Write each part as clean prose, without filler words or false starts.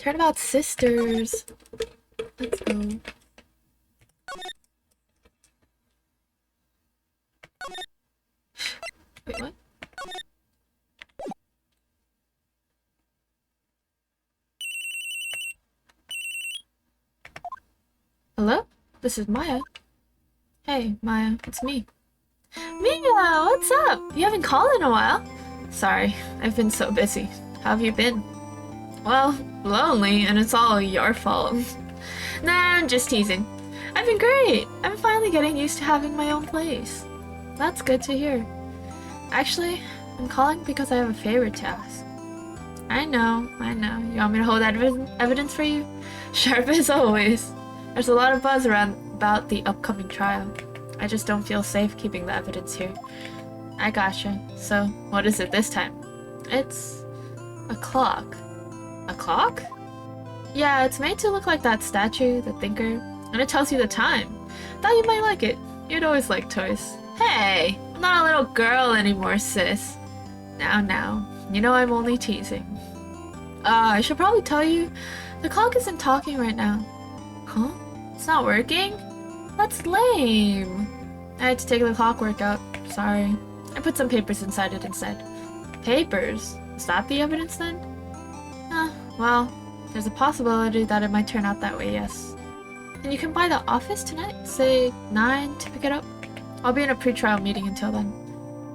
Turnabout sisters. Let's go. Wait, what? Hello? This is Maya. Hey, Maya, it's me. Mia, what's up? You haven't called in a while. Sorry, I've been so busy. How have you been? Well, lonely, and it's all your fault. Nah, I'm just teasing. I've been great. I'm finally getting used to having my own place. That's good to hear. Actually, I'm calling because I have a favor to ask. I know. You want me to hold that evidence for you? Sharp as always. There's a lot of buzz around about the upcoming trial. I just don't feel safe keeping the evidence here. I gotcha. So, what is it this time? It's a clock. A clock? Yeah, it's made to look like that statue, the thinker, and it tells you the time. Thought you might like it. You'd always like toys. Hey, I'm not a little girl anymore, sis. Now, you know I'm only teasing. I should probably tell you, the clock isn't talking right now. Huh? It's not working? That's lame. I had to take the clockwork out. Sorry. I put some papers inside it instead. Papers? Is that the evidence then? Well, there's a possibility that it might turn out that way, yes. And you can buy the office tonight? Say 9 to pick it up? I'll be in a pre-trial meeting until then.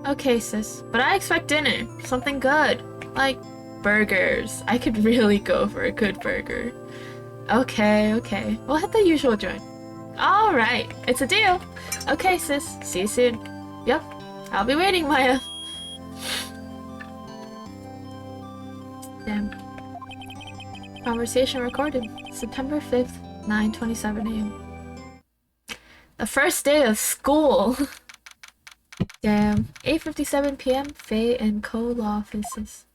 Okay, sis. But I expect dinner. Something good. Like burgers. I could really go for a good burger. Okay. We'll hit the usual joint. Alright, it's a deal. Okay, sis. See you soon. Yep. I'll be waiting, Maya. Damn. Conversation recorded. September 5th, 9:27 a.m. The first day of school. Damn. 8:57 p.m. Faye and Co. Law offices.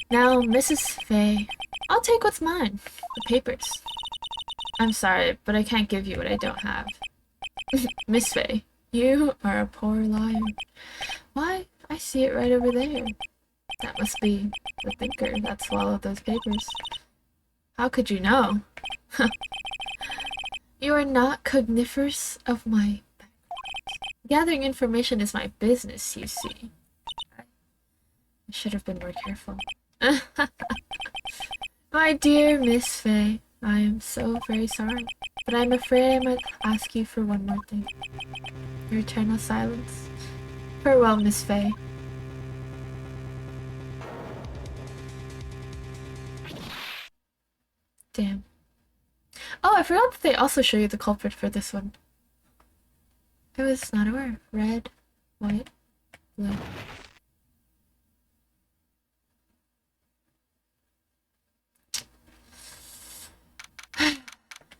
Now, Mrs. Faye, I'll take what's mine. The papers. I'm sorry, but I can't give you what I don't have. Miss Faye, you are a poor liar. Why? I see it right over there. That must be the thinker that swallowed those papers. How could you know? You are not cogniferous of my background. Gathering information is my business, you see. I should have been more careful. My dear Miss Faye, I am so very sorry, but I'm afraid I might ask you for one more thing. Your eternal silence. Farewell, Miss Faye. Damn. Oh, I forgot that they also show you the culprit for this one. I was not aware. Red, white, blue.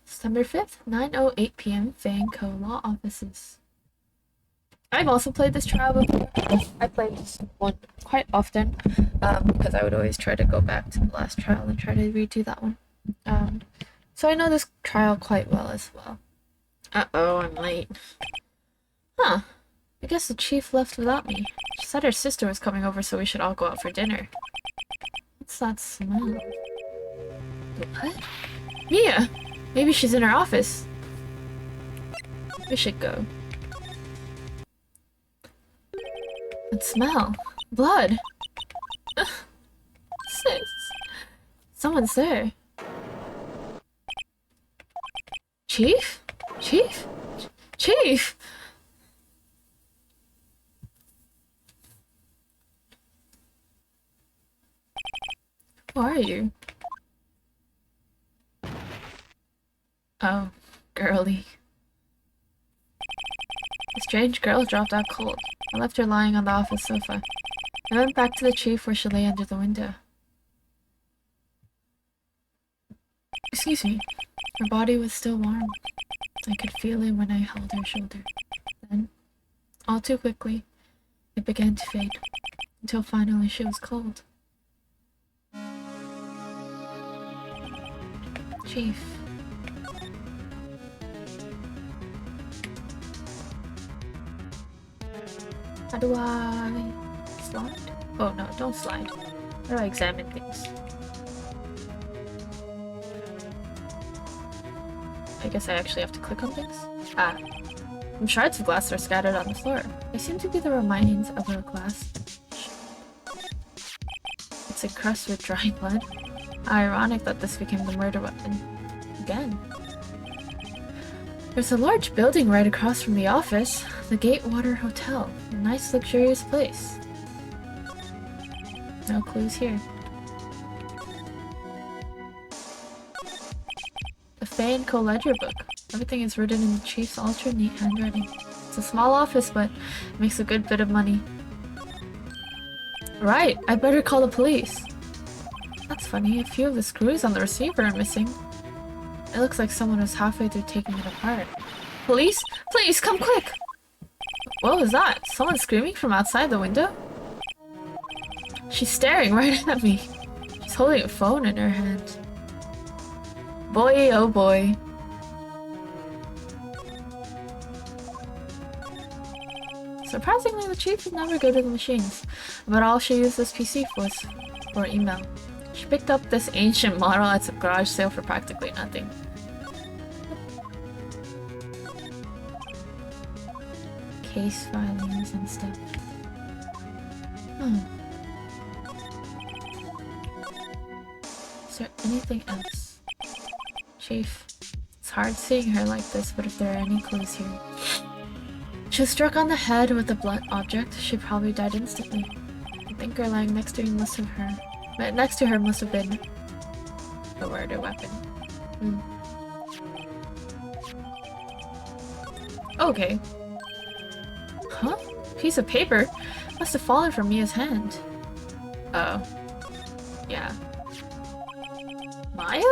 December 5th, 9:08 p.m. Faye & Co. Law Offices. I've also played this trial before. I played this one quite often because I would always try to go back to the last trial and try to redo that one. So I know this trial quite well as well. Uh-oh, I'm late. Huh. I guess the chief left without me. She said her sister was coming over, so we should all go out for dinner. What's that smell? What? Mia! Maybe she's in her office. We should go. That smell. Blood. Sis. Someone's there. Chief? Chief? Chief! Who are you? Oh, girly. A strange girl dropped out cold. I left her lying on the office sofa. I went back to the chief where she lay under the window. Excuse me. Her body was still warm. I could feel it when I held her shoulder. Then, all too quickly, it began to fade, until finally she was cold. Chief. How do I slide? Oh no, don't slide. How do I examine things? I guess I actually have to click on things? Ah. Some shards of glass are scattered on the floor. They seem to be the remains of a glass. It's a crust with dry blood. Ironic that this became the murder weapon. Again. There's a large building right across from the office. The Gatewater Hotel. A nice luxurious place. No clues here. The Faye & Co. ledger book. Everything is written in the chief's ultra neat handwriting. It's a small office, but it makes a good bit of money. Right, I better call the police. That's funny, a few of the screws on the receiver are missing. It looks like someone was halfway through taking it apart. Police? Please, come quick! What was that? Someone screaming from outside the window? She's staring right at me. She's holding a phone in her hand. Boy, oh boy. Surprisingly, the chief is never good at the machines, but all she used this PC was for email. She picked up this ancient model at a garage sale for practically nothing. Case filings and stuff. Is there anything else? Chief, it's hard seeing her like this, but if there are any clues here. She was struck on the head with a blunt object. She probably died instantly. The thinker lying next to her must have been the murder weapon. Okay. Huh? Piece of paper? Must have fallen from Mia's hand. Oh. Yeah. Maya?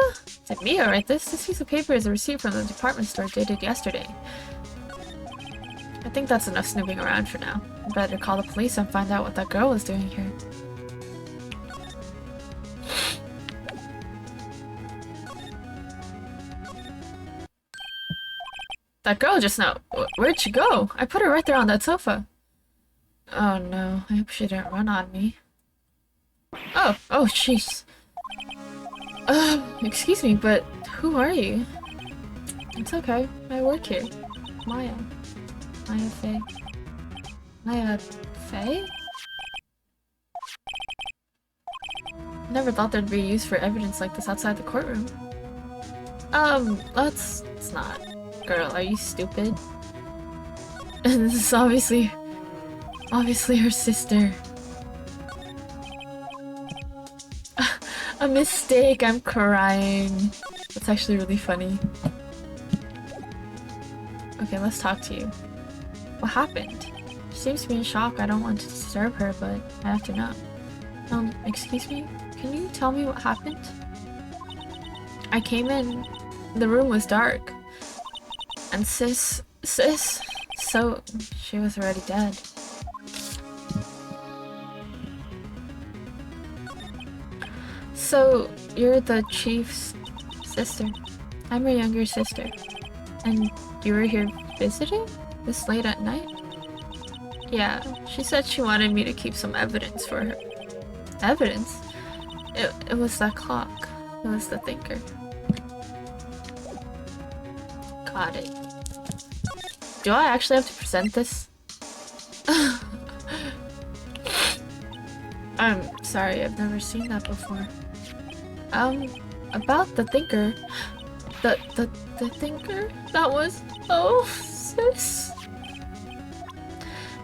Did Mia write this? This piece of paper is a receipt from the department store dated yesterday. I think that's enough snooping around for now. I better call the police and find out what that girl was doing here. That girl just now. Where'd she go? I put her right there on that sofa. Oh no, I hope she didn't run on me. Oh jeez. Excuse me, but who are you? It's okay, I work here. Maya. Maya Faye. Maya Faye? Never thought there'd be use for evidence like this outside the courtroom. It's not. Girl, are you stupid? This is obviously her sister. A mistake, I'm crying. That's actually really funny. Okay, let's talk to you. What happened? She seems to be in shock. I don't want to disturb her, but I have to know. Excuse me? Can you tell me what happened? I came in. The room was dark. And sis, so she was already dead. So, you're the chief's sister. I'm her younger sister. And you were here visiting? This late at night? Yeah, she said she wanted me to keep some evidence for her. Evidence? It was that clock. It was the thinker. Got it. Do I actually have to present this? I'm sorry, I've never seen that before. About the thinker. The thinker? That was... Oh, sis.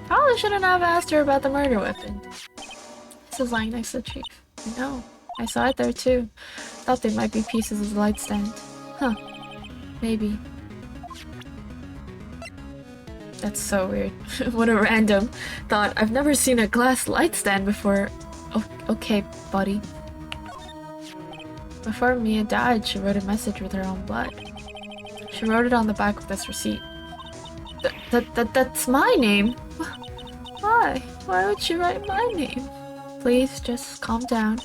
Probably shouldn't have asked her about the murder weapon. This is lying next to the chief. I know. I saw it there too. Thought they might be pieces of the light stand. Huh. Maybe. That's so weird. What a random thought. I've never seen a glass light stand before. Oh, okay, buddy. Before Mia died, she wrote a message with her own blood. She wrote it on the back of this receipt. That's my name? Why? Why would she write my name? Please, just calm down.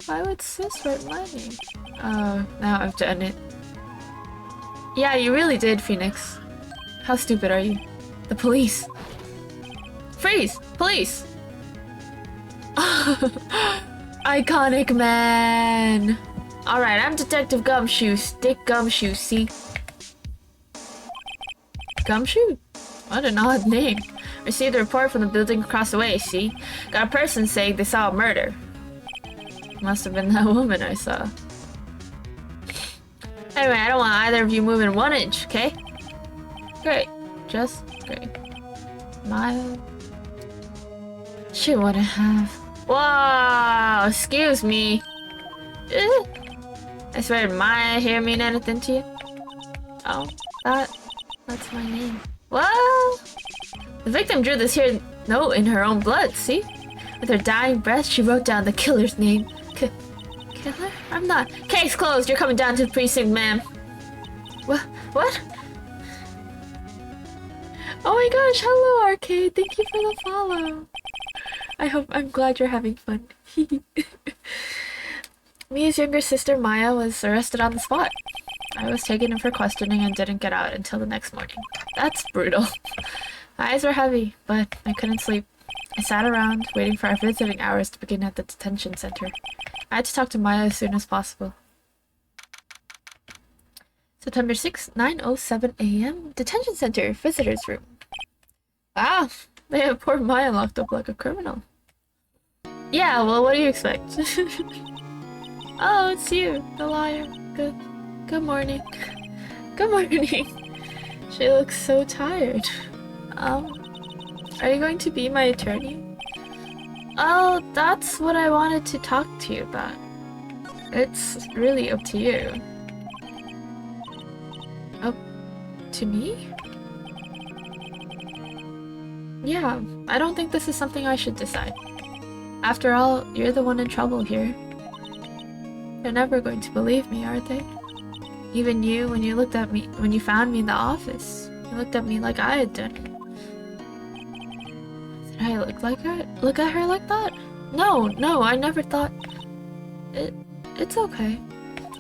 Why would sis write my name? Oh, now I've done it. Yeah, you really did, Phoenix. How stupid are you? The police. Freeze! Police! Iconic man! Alright, I'm Detective Gumshoe. Stick Gumshoe, see? Gumshoe? What an odd name. Received a report from the building across the way, see? Got a person saying they saw a murder. Must have been that woman I saw. Anyway, I don't want either of you moving 1 inch, okay? Great. Just great. Maya. She wouldn't have. Wow, excuse me. I swear, did Maya here mean anything to you? Oh, that's my name. Well, the victim drew this here note in her own blood, see? With her dying breath, she wrote down the killer's name. Killer? I'm not. Case closed. You're coming down to the precinct, ma'am. What? Oh my gosh, hello, Arcade. Thank you for the follow. I'm glad you're having fun. Mia's younger sister, Maya, was arrested on the spot. I was taken in for questioning and didn't get out until the next morning. That's brutal. My eyes were heavy, but I couldn't sleep. I sat around, waiting for our visiting hours to begin at the detention center. I had to talk to Maya as soon as possible. September 6th, 9:07 a.m. Detention center, visitors room. Wow, they have poor Maya locked up like a criminal. Yeah, well, what do you expect? Oh, it's you, the liar. Good morning. Good morning. She looks so tired. Are you going to be my attorney? Oh, that's what I wanted to talk to you about. It's really up to you. Up to me? Yeah, I don't think this is something I should decide. After all, you're the one in trouble here. They're never going to believe me, are they? Even you, when you found me in the office, you looked at me like I had done it. Did I look at her like that? No, I never thought... It's okay.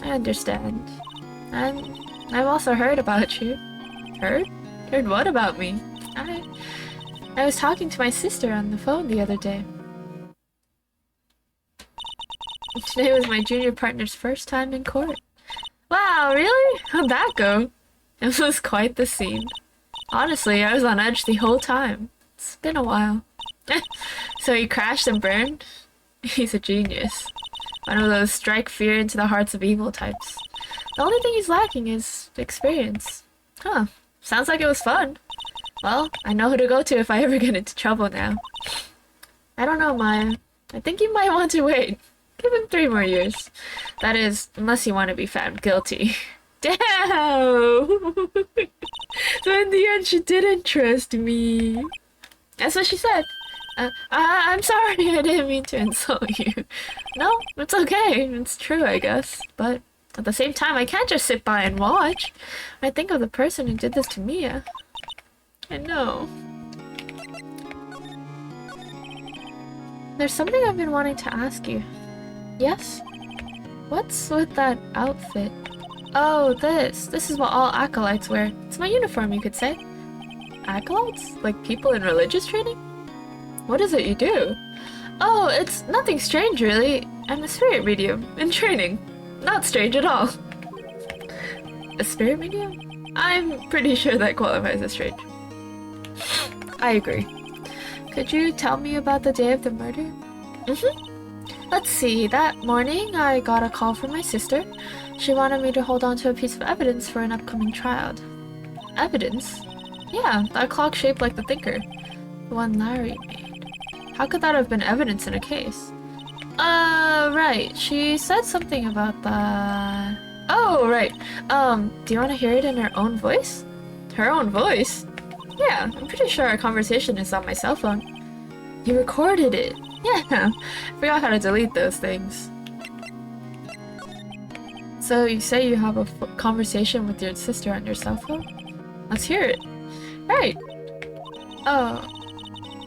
I understand. And I've also heard about you. Heard? Heard what about me? I was talking to my sister on the phone the other day. Today was my junior partner's first time in court. Wow, really? How'd that go? It was quite the scene. Honestly, I was on edge the whole time. It's been a while. So he crashed and burned? He's a genius. One of those strike fear into the hearts of evil types. The only thing he's lacking is experience. Huh. Sounds like it was fun. Well, I know who to go to if I ever get into trouble now. I don't know, Maya. I think you might want to wait. Give him 3 more years. That is, unless you want to be found guilty. Damn! So in the end, she didn't trust me. That's what she said. I'm sorry, I didn't mean to insult you. No, it's okay. It's true, I guess. But at the same time, I can't just sit by and watch. I think of the person who did this to Mia. I know. There's something I've been wanting to ask you. Yes? What's with that outfit? Oh, this. This is what all acolytes wear. It's my uniform, you could say. Acolytes? Like people in religious training? What is it you do? Oh, it's nothing strange, really. I'm a spirit medium in training. Not strange at all. A spirit medium? I'm pretty sure that qualifies as strange. I agree. Could you tell me about the day of the murder? Let's see, that morning I got a call from my sister. She wanted me to hold on to a piece of evidence for an upcoming trial. Evidence? Yeah, that clock shaped like the thinker. The one Larry made. How could that have been evidence in a case? Right. She said something about that. Oh, right. Do you want to hear it in her own voice? Her own voice? Yeah, I'm pretty sure our conversation is on my cell phone. You recorded it? Yeah, forgot how to delete those things. So you say you have a conversation with your sister on your cell phone? Let's hear it. Right. Oh,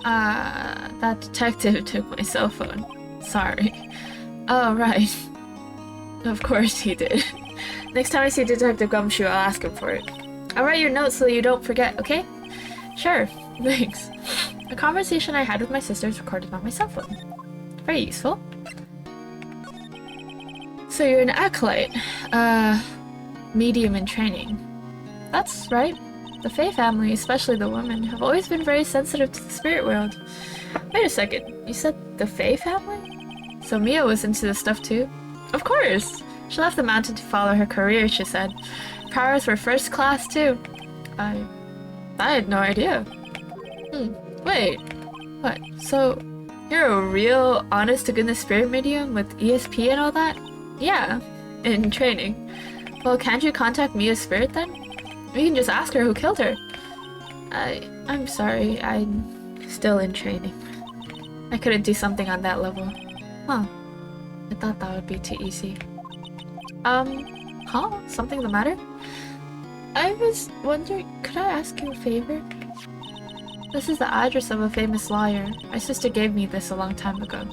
that detective took my cell phone. Sorry. Oh, right. Of course he did. Next time I see Detective Gumshoe, I'll ask him for it. I'll write your notes so you don't forget, okay? Sure, thanks. A conversation I had with my sister is recorded on my cell phone. Very useful. So you're an acolyte. Medium in training. That's right. The Fae family, especially the women, have always been very sensitive to the spirit world. Wait a second, you said the Fae family? So Mia was into this stuff too? Of course! She left the mountain to follow her career, she said. Powers were first class too. I had no idea. Wait. What? So, you're a real, honest-to-goodness spirit medium with ESP and all that? Yeah, in training. Well, can't you contact Mia's spirit then? We can just ask her who killed her. I'm sorry, I'm still in training. I couldn't do something on that level. Huh. I thought that would be too easy. Something the matter? I was wondering, could I ask you a favor? This is the address of a famous lawyer. My sister gave me this a long time ago.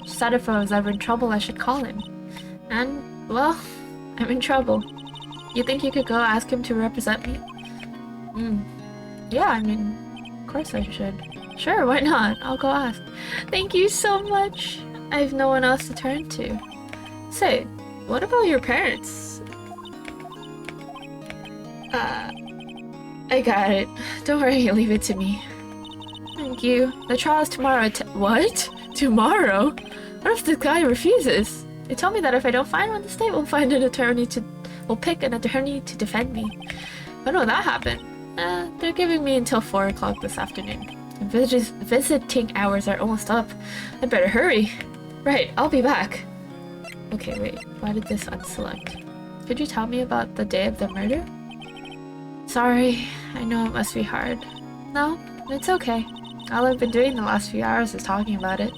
She said if I was ever in trouble, I should call him. And, well, I'm in trouble. You think you could go ask him to represent me? Yeah, I mean, of course I should. Sure, why not? I'll go ask. Thank you so much. I have no one else to turn to. Say, what about your parents? I got it. Don't worry, leave it to me. Thank you. The trial's tomorrow what? Tomorrow? What if the guy refuses? They told me that if I don't find one, the state will pick an attorney to defend me. When will that happen? They're giving me until 4 o'clock this afternoon. Visiting hours are almost up. I better hurry. Right, I'll be back. Okay, wait. Why did this unselect? Could you tell me about the day of the murder? Sorry, I know it must be hard. No, it's okay. All I've been doing the last few hours is talking about it.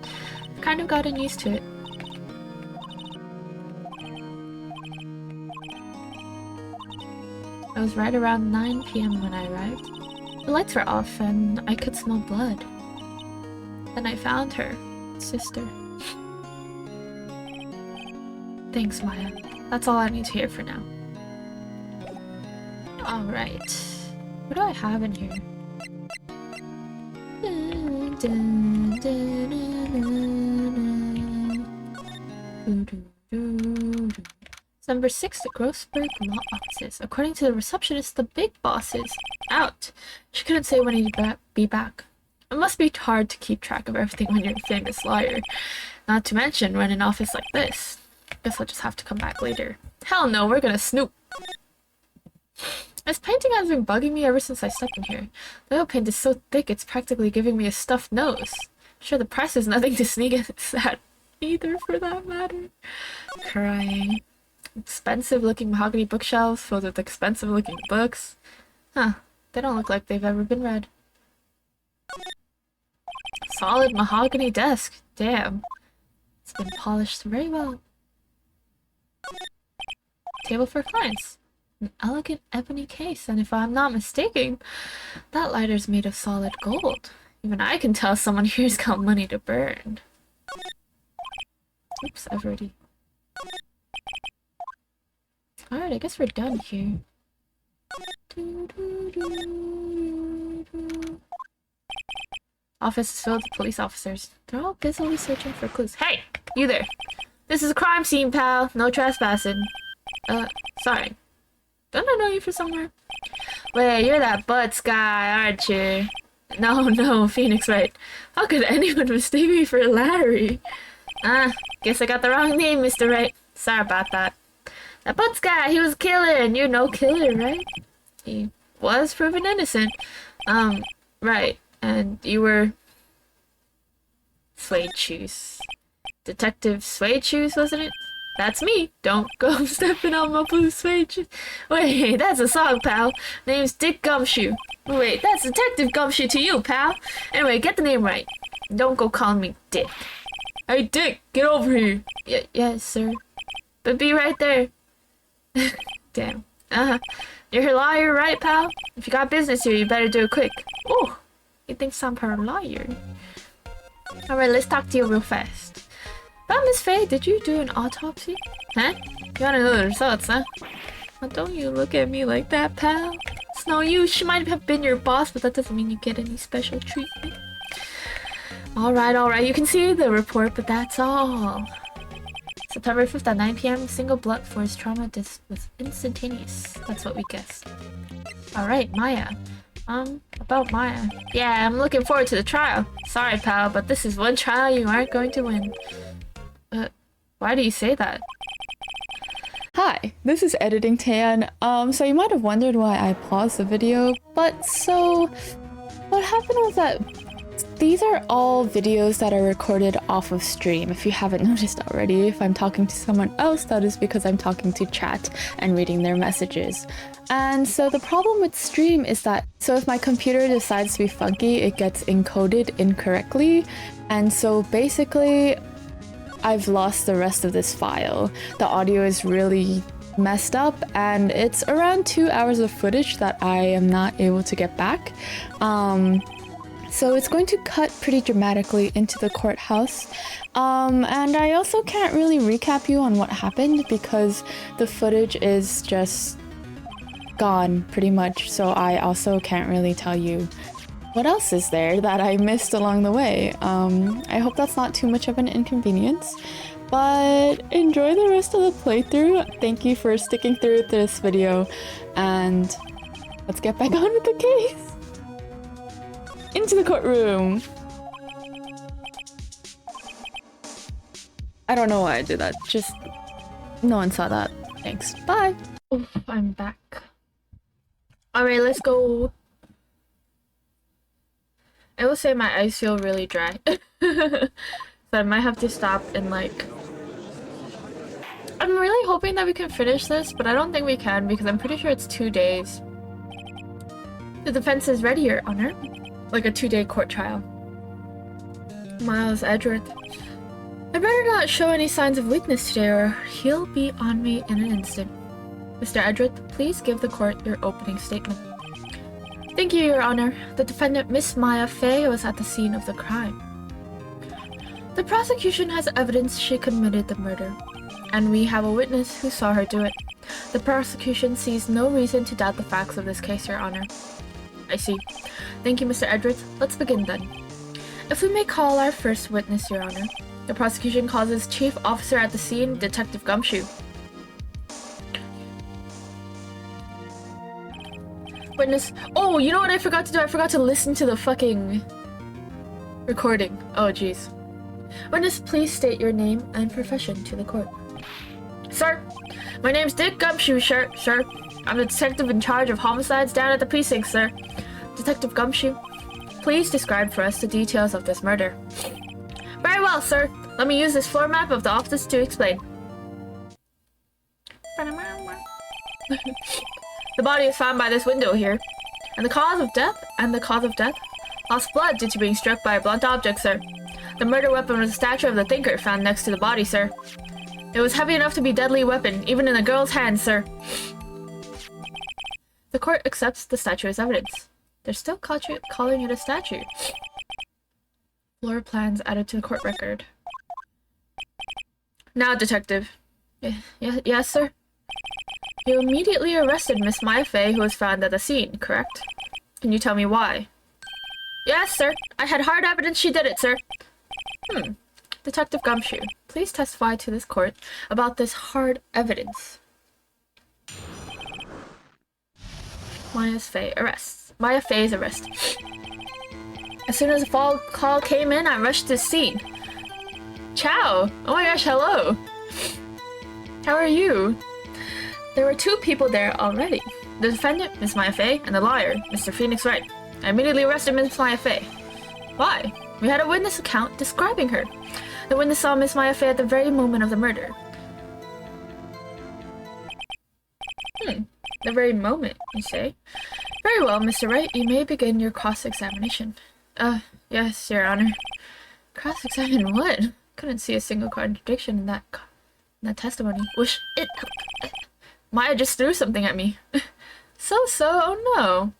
I've kind of gotten used to it. It was right around 9 p.m. when I arrived. The lights were off and I could smell blood. Then I found her, sister. Thanks, Maya. That's all I need to hear for now. Alright. What do I have in here? Number 6, the Grossberg Law Offices. According to the receptionist, the big boss is out. She couldn't say when he'd be back. It must be hard to keep track of everything when you're a famous lawyer. Not to mention run an office like this. Guess I'll just have to come back later. Hell no, we're gonna snoop. This painting has been bugging me ever since I stepped in here. The oil paint is so thick it's practically giving me a stuffed nose. Sure, the press is nothing to sneak at either, for that matter. Crying. Expensive looking mahogany bookshelves filled with expensive looking books. Huh, they don't look like they've ever been read. Solid mahogany desk. Damn. It's been polished very well. Table for clients. An elegant ebony case, and if I'm not mistaken, that lighter's made of solid gold. Even I can tell someone here's got money to burn. Oops, I've already... Alright, I guess we're done here. Office is filled with police officers. They're all busily searching for clues. Hey! You there! This is a crime scene, pal! No trespassing. Sorry. Don't I know you from somewhere? Wait, you're that Butts guy, aren't you? No, Phoenix, right. How could anyone mistake me for Larry? Guess I got the wrong name, Mr. Wright. Sorry about that. That Butts guy, he was a killer, and you're no killer, right? He was proven innocent. Right. And you were... Suede Shoes. Detective Suede Shoes, wasn't it? That's me. Don't go stepping on my blue suede shoes. Wait, that's a song, pal. Name's Dick Gumshoe. Wait, that's Detective Gumshoe to you, pal. Anyway, get the name right. Don't go calling me Dick. Hey, Dick, get over here. Yes, sir. But be right there. Damn. You're a lawyer, right, pal? If you got business here, you better do it quick. Oh, he thinks I'm her lawyer. Alright, let's talk to you real fast. Well, Miss Faye, did you do an autopsy? Huh? You wanna know the results, huh? Well, don't you look at me like that, pal. It's no use. She might have been your boss, but that doesn't mean you get any special treatment. Alright, you can see the report, but that's all. September 5th at 9 p.m. Single blunt force trauma. This was instantaneous. That's what we guessed. Alright, Maya. About Maya. Yeah, I'm looking forward to the trial. Sorry, pal, but this is one trial you aren't going to win. Why do you say that? Hi, this is Editing Tan. So you might have wondered why I paused the video, but so what happened was that these are all videos that are recorded off of stream. If you haven't noticed already, if I'm talking to someone else, that is because I'm talking to chat and reading their messages. And so the problem with stream is that, so if my computer decides to be funky, it gets encoded incorrectly. And so basically, I've lost the rest of this file. The audio is really messed up and it's around 2 hours of footage that I am not able to get back. So it's going to cut pretty dramatically into the courthouse. And I also can't really recap you on what happened because the footage is just gone pretty much. So I also can't really tell you what else is there that I missed along the way. I hope that's not too much of an inconvenience, but enjoy the rest of the playthrough. Thank you for sticking through this video, and let's get back on with the case. Into the courtroom. I don't know why I did that. Just no one saw that. Thanks. Bye. Oof, I'm back. Alright, let's go. I will say my eyes feel really dry. So I might have to stop and like... I'm really hoping that we can finish this, but I don't think we can because I'm pretty sure it's 2 days. The defense is ready, Your Honor. Like a 2-day court trial. Miles Edgeworth. I better not show any signs of weakness today or he'll be on me in an instant. Mr. Edgeworth, please give the court your opening statement. Thank you, Your Honor. The defendant, Miss Maya Fey, was at the scene of the crime. The prosecution has evidence she committed the murder, and we have a witness who saw her do it. The prosecution sees no reason to doubt the facts of this case, Your Honor. I see. Thank you, Mr. Edgeworth. Let's begin then. If we may call our first witness, Your Honor. The prosecution calls its chief officer at the scene, Detective Gumshoe. Witness. Oh, you know what I forgot to do? I forgot to listen to the fucking recording. Oh, jeez. Witness, please state your name and profession to the court. Sir, my name's Dick Gumshoe, sir. I'm the detective in charge of homicides down at the precinct, sir. Detective Gumshoe, please describe for us the details of this murder. Very well, sir. Let me use this floor map of the office to explain. The body is found by this window here. And the cause of death? Lost blood due to being struck by a blunt object, sir. The murder weapon was a statue of the Thinker found next to the body, sir. It was heavy enough to be a deadly weapon, even in a girl's hand, sir. The court accepts the statue as evidence. They're still calling it a statue. Floor plans added to the court record. Now, detective. Yes, sir? You immediately arrested Miss Maya Fey, who was found at the scene, correct? Can you tell me why? Yes, sir. I had hard evidence she did it, sir. Detective Gumshoe, please testify to this court about this hard evidence. Maya Fey's arrest. As soon as the phone call came in, I rushed to the scene. Ciao! Oh my gosh, hello! How are you? There were 2 people there already. The defendant, Miss Maya Fey, and the lawyer, Mr. Phoenix Wright. I immediately arrested Miss Maya Fey. Why? We had a witness account describing her. The witness saw Miss Maya Fey at the very moment of the murder. The very moment, you say? Very well, Mr. Wright, you may begin your cross-examination. Yes, Your Honor. Cross-examine what? Couldn't see a single contradiction in that testimony. Maya just threw something at me. Oh no.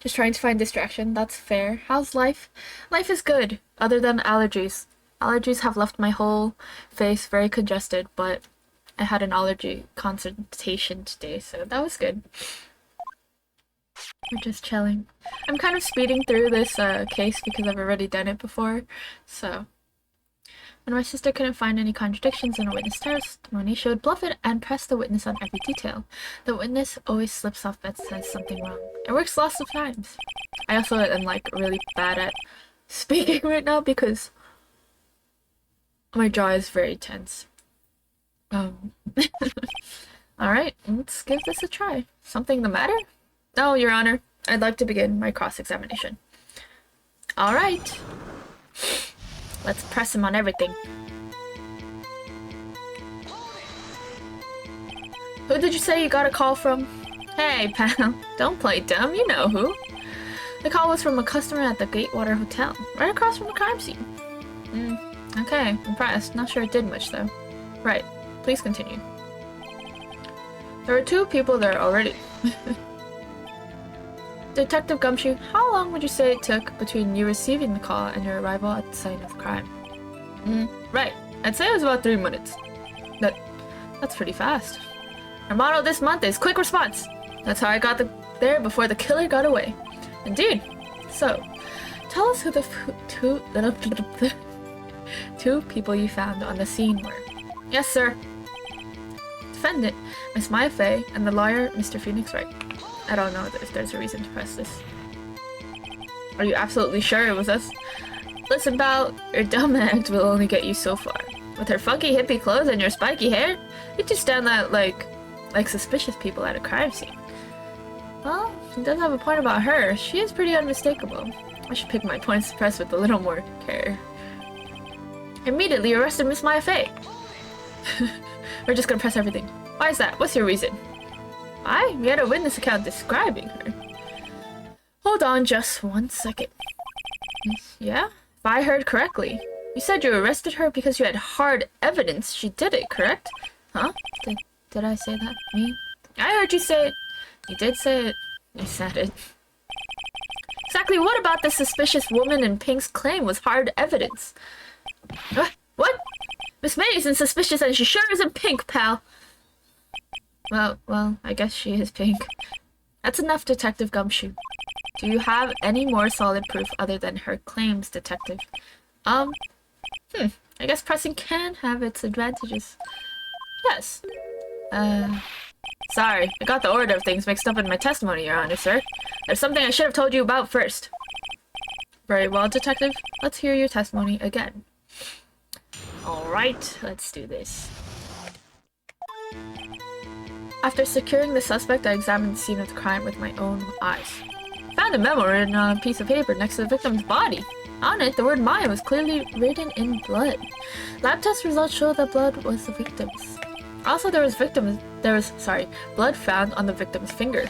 Just trying to find distraction, that's fair. How's life? Life is good, other than allergies. Allergies have left my whole face very congested, but I had an allergy consultation today, so that was good. We're just chilling. I'm kind of speeding through this case because I've already done it before, so... When my sister couldn't find any contradictions in a witness testimony, she would bluff it and press the witness on every detail. The witness always slips off and says something wrong. It works lots of times. I also am like really bad at speaking right now because my jaw is very tense. Alright, let's give this a try. Something the matter? No, Your Honor. I'd like to begin my cross-examination. Alright. Let's press him on everything. Who did you say you got a call from? Hey, pal. Don't play dumb, you know who. The call was from a customer at the Gatewater Hotel, right across from the crime scene. Okay, impressed. Not sure it did much, though. Right. Please continue. There were 2 people there already. Detective Gumshoe, how long would you say it took between you receiving the call and your arrival at the site of the crime? Right. I'd say it was about 3 minutes. That's pretty fast. Our motto this month is quick response. That's how I got there before the killer got away. Indeed. So, tell us who the 2 people you found on the scene were. Yes, sir. Defendant, Miss Maya Fey, and the lawyer, Mr. Phoenix Wright. I don't know if there's a reason to press this. Are you absolutely sure it was us? Listen, pal, your dumb act will only get you so far. With her funky hippie clothes and your spiky hair, you just stand out like suspicious people at a crime scene. Well, he does have a point about her. She is pretty unmistakable. I should pick my points to press with a little more care. Immediately arrested Miss Maya Fey. We're just gonna press everything. Why is that? What's your reason? Why? We had a witness account describing her. Hold on just 1 second. Yeah? If I heard correctly, you said you arrested her because you had hard evidence she did it, correct? Huh? Did I say that? Me? I heard you say it. You did say it. You said it. Exactly what about the suspicious woman in pink's claim was hard evidence? What? Miss May isn't suspicious and she sure isn't pink, pal. Well, I guess she is pink. That's enough, Detective Gumshoe. Do you have any more solid proof other than her claims, Detective? I guess pressing can have its advantages. Yes. Sorry, I got the order of things mixed up in my testimony, Your Honor, sir. There's something I should have told you about first. Very well, Detective. Let's hear your testimony again. Alright, let's do this. After securing the suspect, I examined the scene of the crime with my own eyes. Found a memo written on a piece of paper next to the victim's body. On it, the word Maya was clearly written in blood. Lab test results show that blood was the victim's. Also, there was blood found on the victim's finger.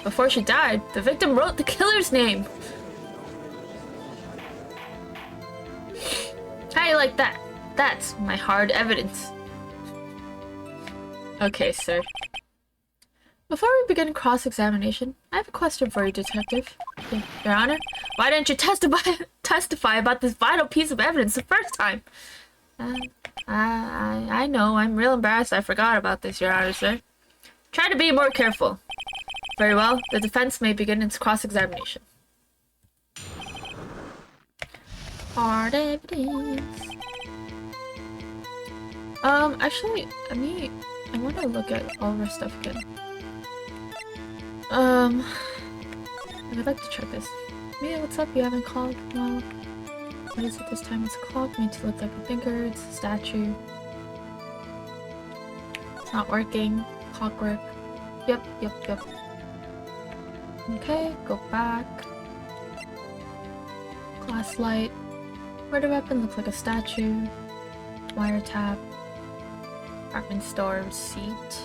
Before she died, the victim wrote the killer's name. How do you like that? That's my hard evidence. Okay, sir. Before we begin cross-examination, I have a question for you, Detective. Your Honor, why didn't you testify about this vital piece of evidence the first time? I know, I'm real embarrassed I forgot about this, Your Honor, sir. Try to be more careful. Very well, the defense may begin its cross-examination. Hard evidence. Actually, I want to look at all of our stuff again. I would like to check this. Mia, what's up? You haven't called? Well, what is it this time? It's a clock made to look like a finger. It's a statue. It's not working. Clockwork. Yep. Okay, go back. Glass light. Murder weapon looks like a statue. Wiretap. Apartment store receipt.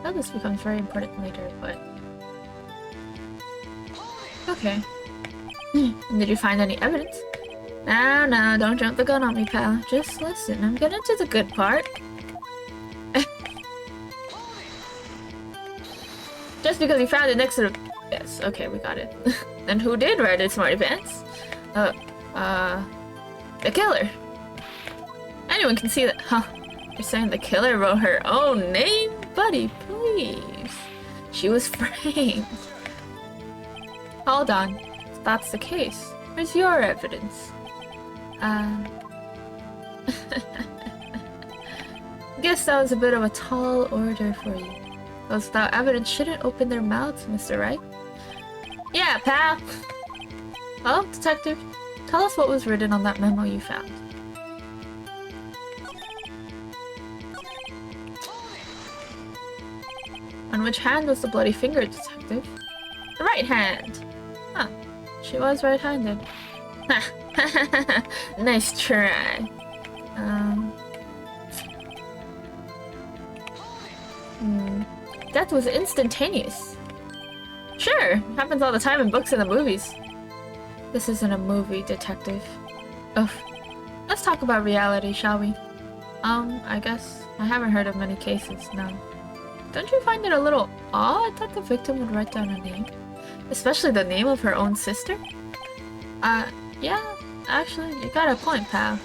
Now this becomes very important later, but... Okay. Did you find any evidence? No, don't jump the gun on me, pal. Just listen, I'm getting to the good part. Just because you found it next to the... Yes, okay, we got it. And who did write it, Smarty Pants? The killer. Anyone can see that, huh? You're saying the killer wrote her own name? Buddy, please. She was framed. Hold on. If that's the case, where's your evidence? Guess that was a bit of a tall order for you. Those without evidence shouldn't open their mouths, Mr. Wright. Yeah, pal! Well, detective, tell us what was written on that memo you found. On which hand was the bloody finger, detective? The right hand! Huh. She was right-handed. Nice try. Death was instantaneous. Sure, happens all the time in books and the movies. This isn't a movie, detective. Ugh. Let's talk about reality, shall we? I guess I haven't heard of many cases, no. Don't you find it a little odd that the victim would write down a name? Especially the name of her own sister? Yeah, actually, you got a point, pal.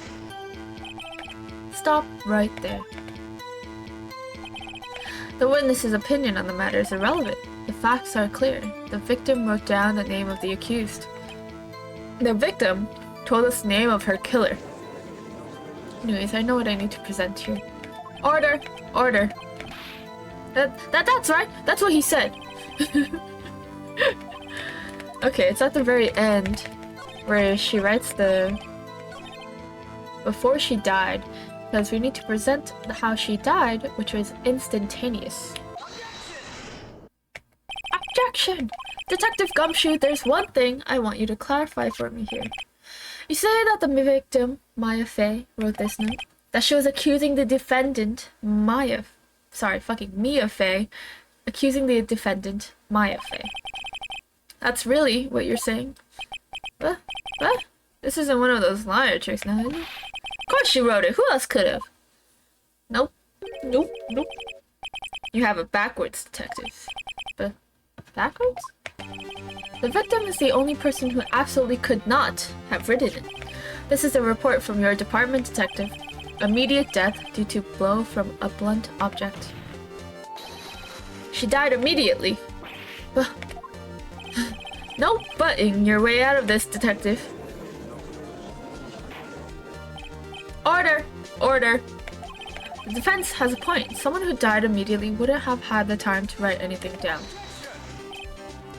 Stop right there. The witness's opinion on the matter is irrelevant. The facts are clear. The victim wrote down the name of the accused. The victim told us the name of her killer. Anyways, I know what I need to present here. Order! Order! That's right! That's what he said! Okay, it's at the very end where she writes the... before she died, because we need to present how she died, which was instantaneous. Objection! Detective Gumshoe, there's one thing I want you to clarify for me here. You say that the victim, Maya Fey, wrote this note, that she was accusing the defendant, Mia Fey, accusing the defendant, Maya Fey. That's really what you're saying? What? This isn't one of those liar tricks now, is it? Of course she wrote it. Who else could have? Nope. Nope. You have it backwards, detective. But backwards? The victim is the only person who absolutely could not have written it. This is a report from your department, detective. Immediate death due to blow from a blunt object. She died immediately. No butting your way out of this, detective. Order! Order! The defense has a point. Someone who died immediately wouldn't have had the time to write anything down.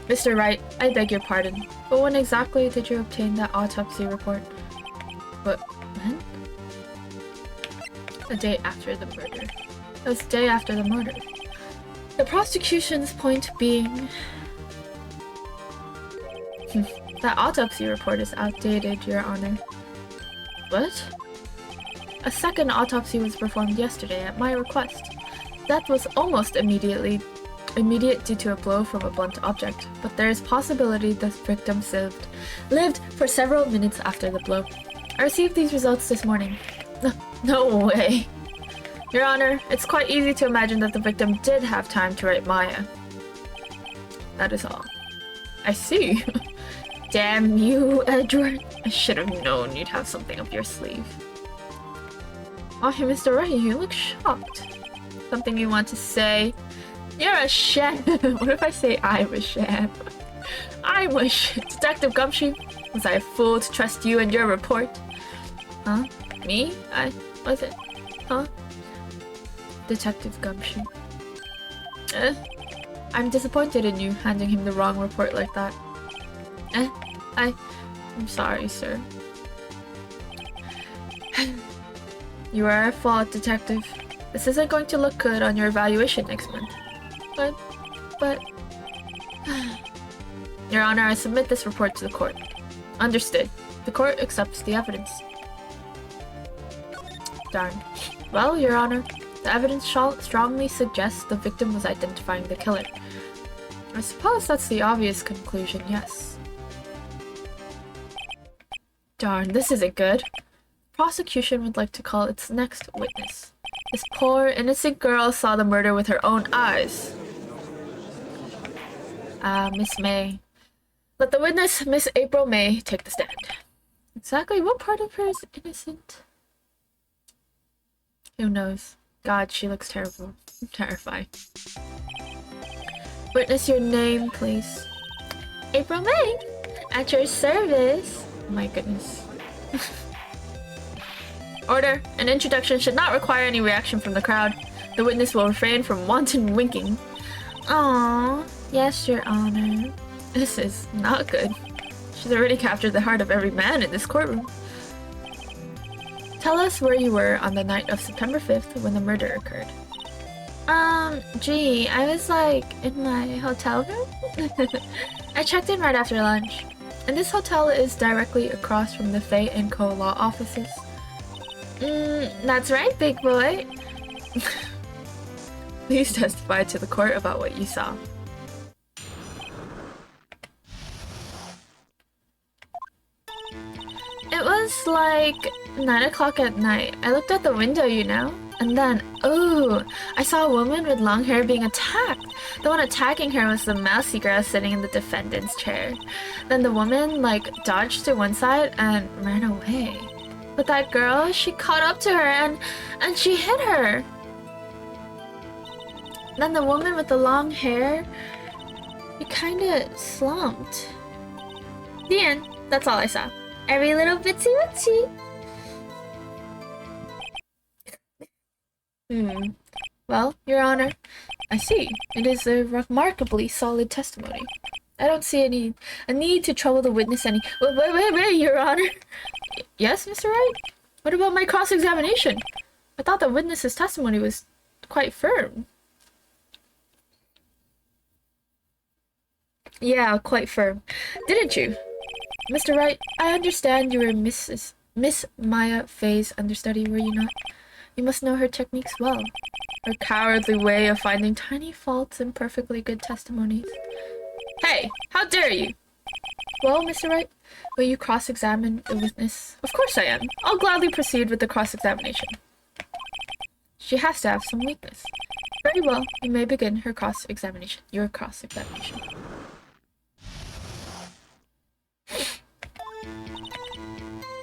Mr. Wright, I beg your pardon, but when exactly did you obtain that autopsy report? But when? The day after the murder. It was the day after the murder. The prosecution's point being... that autopsy report is outdated, Your Honor. What? A second autopsy was performed yesterday at my request. Death was almost immediate due to a blow from a blunt object, but there is possibility the victim lived for several minutes after the blow. I received these results this morning. No way. Your Honor, it's quite easy to imagine that the victim did have time to write Maya. That is all. I see. Damn you, Edward. I should have known you'd have something up your sleeve. Oh, hey, Mr. Wright, you look shocked. Something you want to say? You're a sham. What if I say I'm a sham? I'm a Detective Gumshoe? Was I a fool to trust you and your report? Huh? Me? Was it? Huh? Detective Gumshoe. I'm disappointed in you handing him the wrong report like that. I'm sorry, sir. You are at fault, Detective. This isn't going to look good on your evaluation next month. But... Your Honor, I submit this report to the court. Understood. The court accepts the evidence. Darn. Well, Your Honor, the evidence strongly suggests the victim was identifying the killer. I suppose that's the obvious conclusion, yes. Darn, this isn't good. Prosecution would like to call its next witness. This poor, innocent girl saw the murder with her own eyes. Miss May. Let the witness, Miss April May, take the stand. Exactly what part of her is innocent? Who knows? God, she looks terrible. Terrifying. Witness, your name, please. April May, at your service. Oh my goodness. Order. An introduction should not require any reaction from the crowd. The witness will refrain from wanton winking. Aww. Yes, Your Honor. This is not good. She's already captured the heart of every man in this courtroom. Tell us where you were on the night of September 5th when the murder occurred. Gee, I was like in my hotel room. I checked in right after lunch. And this hotel is directly across from the Fay & Co. law offices. That's right, big boy. Please testify to the court about what you saw. It was like 9 o'clock at night. I looked out the window, you know, and then, oh, I saw a woman with long hair being attacked. The one attacking her was the mousy girl sitting in the defendant's chair. Then the woman, like, dodged to one side and ran away. But that girl, she caught up to her and she hit her. Then the woman with the long hair, it kinda slumped. The end. That's all I saw. Every little bitsy bitsy. Well, Your Honor, I see. It is a remarkably solid testimony. I don't see a need to trouble the witness any. Wait, Your Honor. Yes, Mr. Wright? What about my cross-examination? I thought the witness's testimony was quite firm. Yeah, quite firm. Didn't you? Mr. Wright, I understand you were Miss Maya Fay's understudy, were you not? You must know her techniques well. Her cowardly way of finding tiny faults in perfectly good testimonies. Hey, how dare you! Well, Mr. Wright, will you cross-examine the witness? Of course I am. I'll gladly proceed with the cross-examination. She has to have some weakness. Very well, you may begin her cross-examination. Your cross-examination.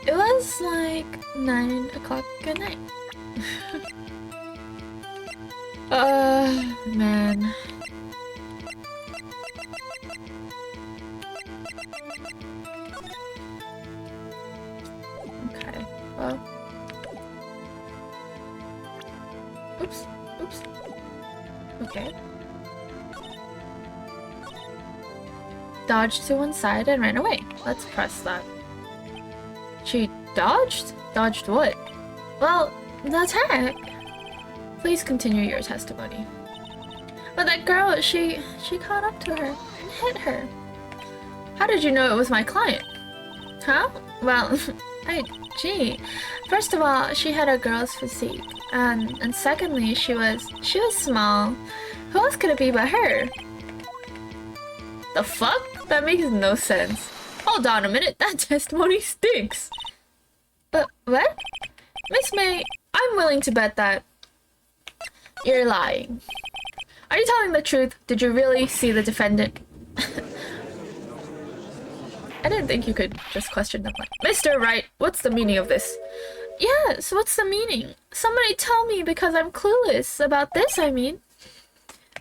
It was like 9 o'clock at night. Man. Okay, well. Oops. Okay. Dodged to one side and ran away. Let's press that. She dodged? Dodged what? Well, the attack. Please continue your testimony. But that girl, she caught up to her and hit her. How did you know it was my client? Huh? Well, gee. First of all, she had a girl's physique. And secondly, she was small. Who else could it be but her? The fuck? That makes no sense. Hold on a minute, that testimony stinks. But what? Miss May, I'm willing to bet that you're lying. Are you telling the truth? Did you really see the defendant? I didn't think you could just question them like, Mr. Wright, what's the meaning of this? Yes, what's the meaning? Somebody tell me because I'm clueless about this, I mean.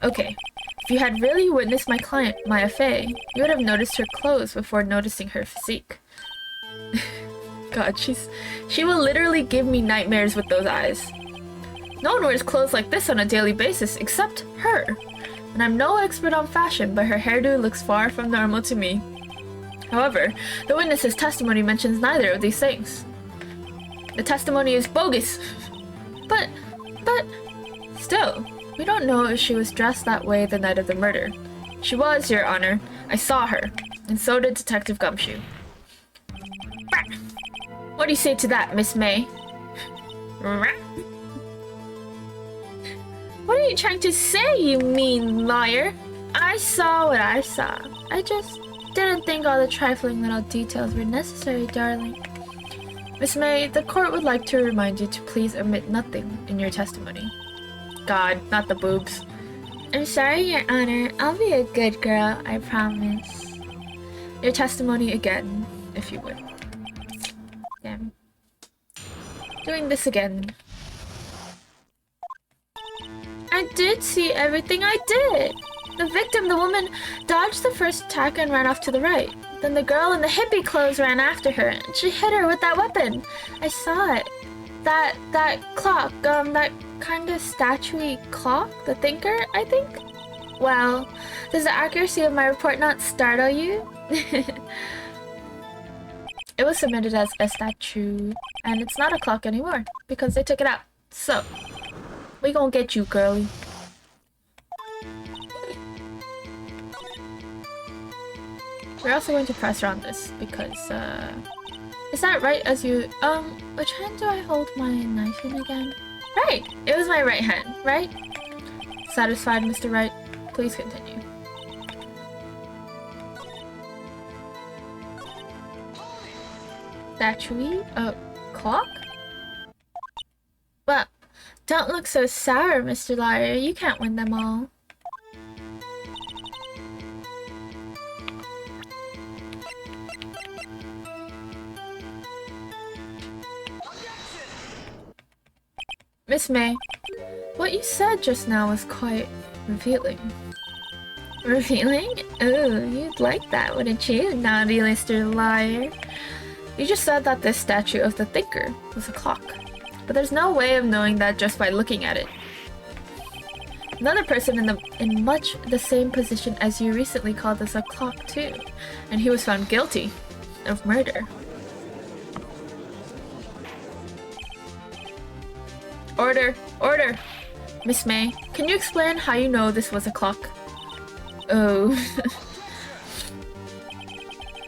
Okay, if you had really witnessed my client, Maya Fay, you would have noticed her clothes before noticing her physique. God, she will literally give me nightmares with those eyes. No one wears clothes like this on a daily basis except her. And I'm no expert on fashion, but her hairdo looks far from normal to me. However, the witness's testimony mentions neither of these things. The testimony is bogus. But, still, we don't know if she was dressed that way the night of the murder. She was, Your Honor. I saw her, and so did Detective Gumshoe. What do you say to that, Miss May? What are you trying to say, you mean liar? I saw what I saw. I just didn't think all the trifling little details were necessary, darling. Miss May, the court would like to remind you to please omit nothing in your testimony. God, not the boobs. I'm sorry, Your Honor. I'll be a good girl, I promise. Your testimony again, if you would. Damn. Doing this again. I did see everything I did. The victim, the woman, dodged the first attack and ran off to the right. Then the girl in the hippie clothes ran after her, and she hit her with that weapon. I saw it. That clock, that kind of statue-y clock, the thinker, I think? Well, does the accuracy of my report not startle you? It was submitted as a statue, and it's not a clock anymore, because they took it out. So, we gonna get you, girlie. We're also going to press around this, because, is that right as you, which hand do I hold my knife in again? Right! It was my right hand, right? Satisfied, Mr. Wright? Please continue. Statue? Clock? Well, don't look so sour, Mr. Liar. You can't win them all. Miss May, what you said just now was quite revealing. Revealing? Oh, you'd like that, wouldn't you, naughty Mr. Liar? You just said that this statue of the thinker was a clock, but there's no way of knowing that just by looking at it. Another person in much the same position as you recently called this a clock too, and he was found guilty of murder. Order! Order! Miss May, can you explain how you know this was a clock? Oh.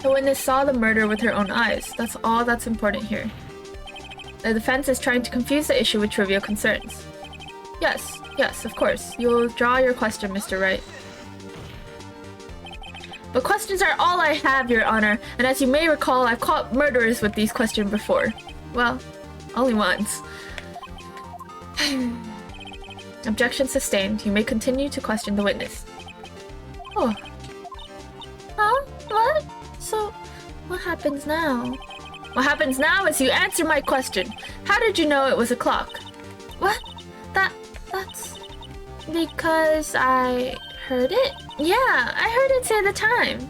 The witness saw the murder with her own eyes. That's all that's important here. The defense is trying to confuse the issue with trivial concerns. Yes, yes, of course. You'll draw your question, Mr. Wright. But questions are all I have, Your Honor, and as you may recall, I've caught murderers with these questions before. Well, only once. Objection sustained. You may continue to question the witness. Oh. Huh? What? So, what happens now? What happens now is you answer my question. How did you know it was a clock? What? That's... because I heard it? Yeah, I heard it say the time.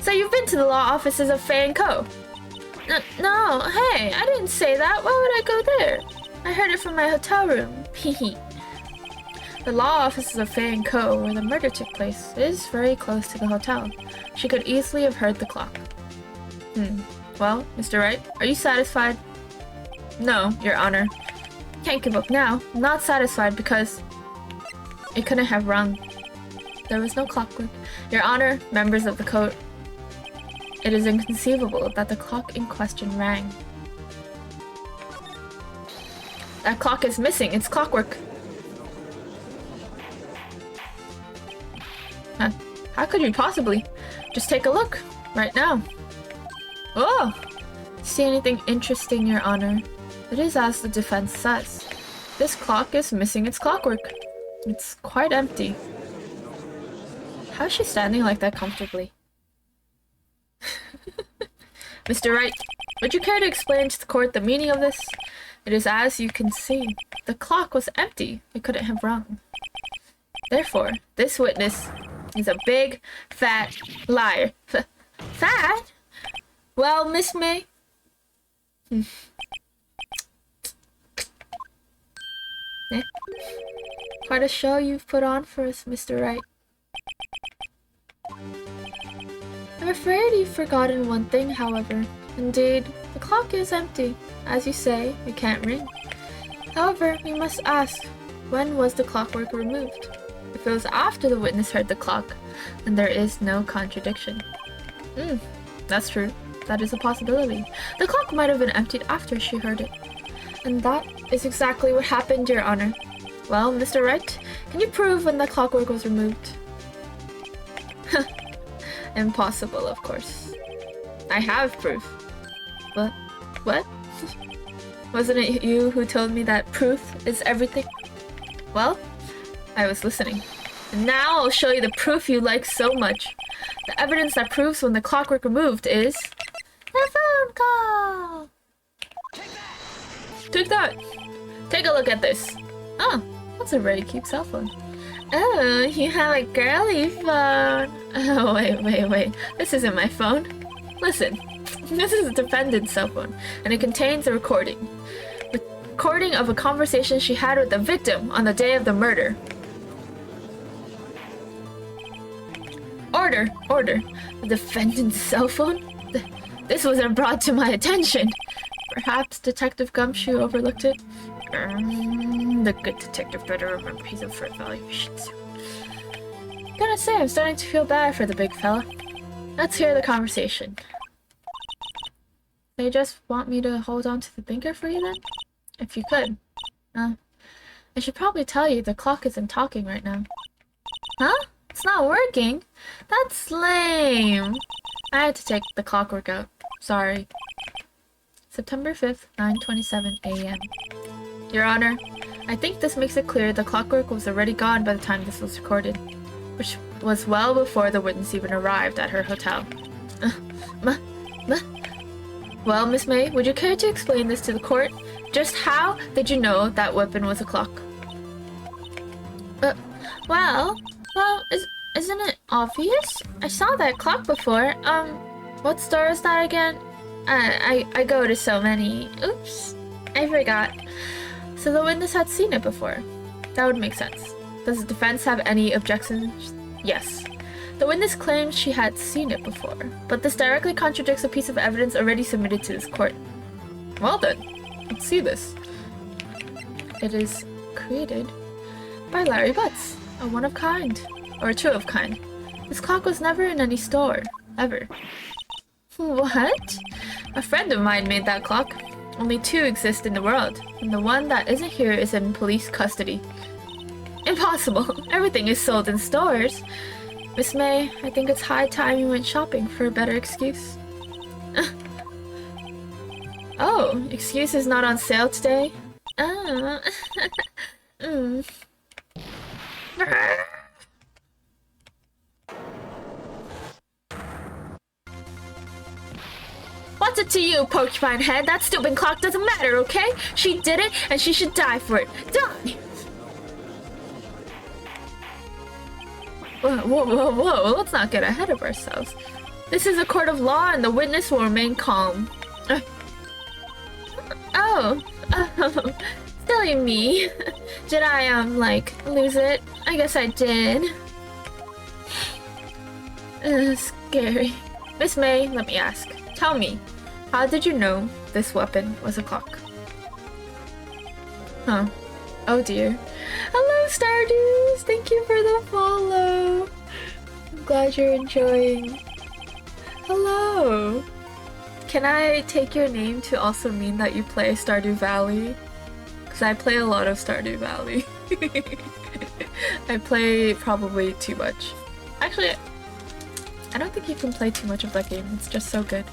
So you've been to the law offices of Fei & Co? No, hey, I didn't say that. Why would I go there? I heard it from my hotel room. Hehe. The law offices of Fei & Co, where the murder took place, is very close to the hotel. She could easily have heard the clock. Well, Mr. Wright, are you satisfied? No, Your Honor. Can't give up now. I'm not satisfied because it couldn't have rung. There was no clockwork. Your Honor, members of the court, it is inconceivable that the clock in question rang. That clock is missing. It's clockwork. Huh? How could you possibly? Just take a look. Right now. Oh! See anything interesting, Your Honor? It is as the defense says. This clock is missing its clockwork. It's quite empty. How is she standing like that comfortably? Mr. Wright, would you care to explain to the court the meaning of this? It is as you can see. The clock was empty. It couldn't have rung. Therefore, this witness is a big, fat liar. Fat? Well, Miss May. Quite a show you've put on for us, Mr. Wright. I'm afraid you've forgotten one thing, however. Indeed, the clock is empty. As you say, it can't ring. However, we must ask, when was the clockwork removed? If it was after the witness heard the clock, then there is no contradiction. That's true. That is a possibility. The clock might have been emptied after she heard it. And that is exactly what happened, Your Honor. Well, Mr. Wright, can you prove when the clockwork was removed? Impossible, of course. I have proof. What? What? Wasn't it you who told me that proof is everything? Well, I was listening. And now I'll show you the proof you like so much. The evidence that proves when the clockwork removed is... the phone call! Take that! Take a look at this. Oh, that's a ready-keep cell phone. Oh, you have a girly phone. Oh, wait. This isn't my phone. Listen, this is a defendant's cell phone, and it contains a recording. Recording of a conversation she had with the victim on the day of the murder. Order. The defendant's cell phone? This wasn't brought to my attention. Perhaps Detective Gumshoe overlooked it. The good detective better remember he's up for evaluation soon. Gotta say, I'm starting to feel bad for the big fella. Let's hear the conversation. They just want me to hold on to the thinker for you then? If you could. I should probably tell you the clock isn't talking right now. Huh? It's not working? That's lame. I had to take the clockwork out. Sorry. September 5th, 9:27 a.m. Your Honor, I think this makes it clear the clockwork was already gone by the time this was recorded, which was well before the witness even arrived at her hotel. Well, Miss May, would you care to explain this to the court? Just how did you know that weapon was a clock? Well, isn't it obvious? I saw that clock before. What store is that again? I go to so many. Oops, I forgot. So the witness had seen it before. That would make sense. Does the defense have any objections? Yes. The witness claims she had seen it before, but this directly contradicts a piece of evidence already submitted to this court. Well then, let's see this. It is created by Larry Butts, a one-of-kind, or a two-of-kind. This clock was never in any store, ever. What? A friend of mine made that clock. Only two exist in the world, and the one that isn't here is in police custody. Impossible! Everything is sold in stores. Miss May, I think it's high time you went shopping for a better excuse. Oh, excuse is not on sale today? What's it to you, porcupine head? That stupid clock doesn't matter, okay? She did it, and she should die for it. Die! Whoa, let's not get ahead of ourselves. This is a court of law, and the witness will remain calm. Oh, silly me. Did I, lose it? I guess I did. Scary. Miss May, let me ask. Tell me, how did you know this weapon was a clock? Huh. Oh dear. Hello, Stardews! Thank you for the follow. I'm glad you're enjoying. Hello! Can I take your name to also mean that you play Stardew Valley? Because I play a lot of Stardew Valley. I play probably too much. Actually, I don't think you can play too much of that game. It's just so good.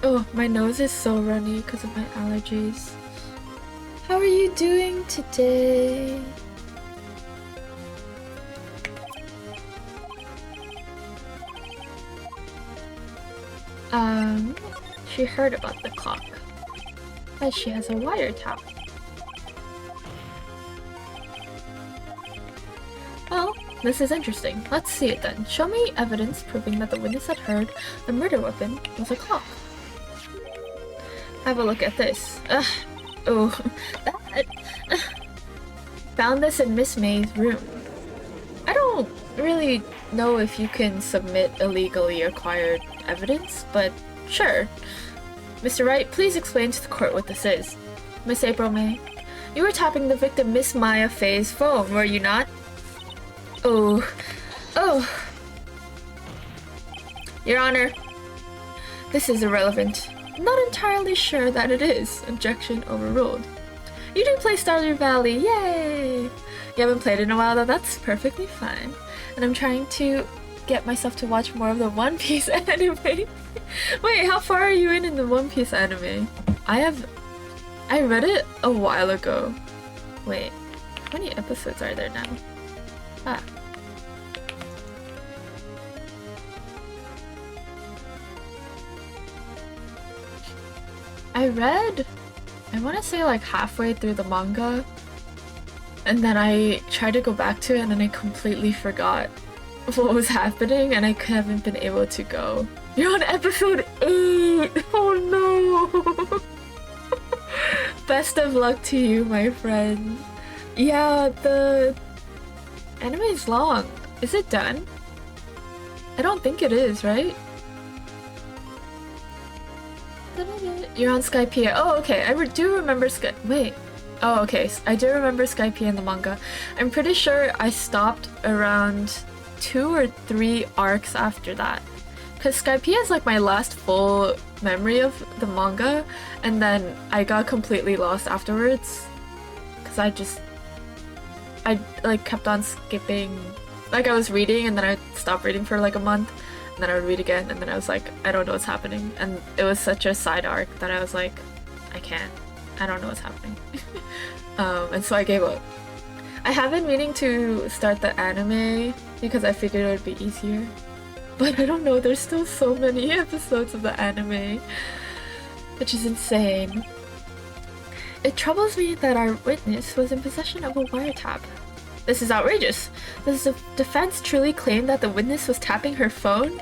Oh, my nose is so runny because of my allergies. How are you doing today? She heard about the clock. But she has a wiretap. Well, this is interesting. Let's see it then. Show me evidence proving that the witness had heard the murder weapon was a clock. Have a look at this. Oh, that. Found this in Miss May's room. I don't really know if you can submit illegally acquired evidence, but sure. Mr. Wright, please explain to the court what this is. Miss April May, you were tapping the victim Miss Maya Faye's phone, were you not? Oh. Your Honor, this is irrelevant. I'm not entirely sure that it is. Objection overruled. You do play Stardew Valley, yay! You haven't played in a while though, that's perfectly fine. And I'm trying to get myself to watch more of the One Piece anime. Wait, how far are you in the One Piece anime? I read it a while ago. Wait, how many episodes are there now? Ah. I want to say like halfway through the manga. And then I tried to go back to it and then I completely forgot what was happening and I haven't been able to go. You're on episode 8! Oh no! Best of luck to you, my friend. Yeah, the anime is long. Is it done? I don't think it is, right? You're on Skypiea. Oh, okay. I do remember Wait. Oh, okay. I do remember Skypiea in the manga. I'm pretty sure I stopped around 2 or 3 arcs after that. Because Skypiea is like my last full memory of the manga, and then I got completely lost afterwards. Because I like kept on skipping. Like I was reading and then I'd stop reading for like a month. And then I would read again, and then I was like, I don't know what's happening. And it was such a side arc that I was like, I don't know what's happening. And so I gave up. I have been meaning to start the anime because I figured it would be easier. But I don't know, there's still so many episodes of the anime, which is insane. It troubles me that our witness was in possession of a wiretap. This is outrageous. Does the defense truly claim that the witness was tapping her phone?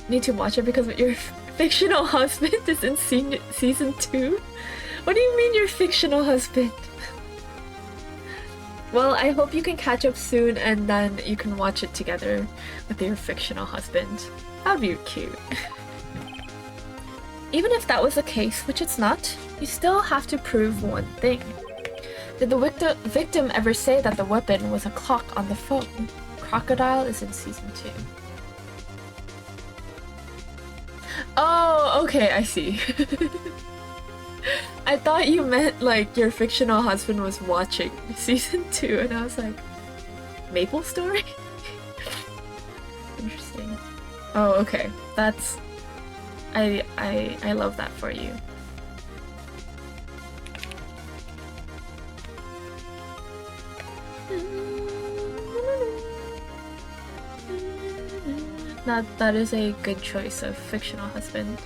Need to watch it because your fictional husband is in season 2? What do you mean your fictional husband? Well, I hope you can catch up soon and then you can watch it together with your fictional husband. That'd be cute. Even if that was the case, which it's not, you still have to prove one thing. Did the victim ever say that the weapon was a clock on the phone? Crocodile is in season 2. Oh, okay, I see. I thought you meant like your fictional husband was watching season 2 and I was like, Maple Story? Interesting. Oh, okay. That's... I love that for you. That is a good choice of fictional husband.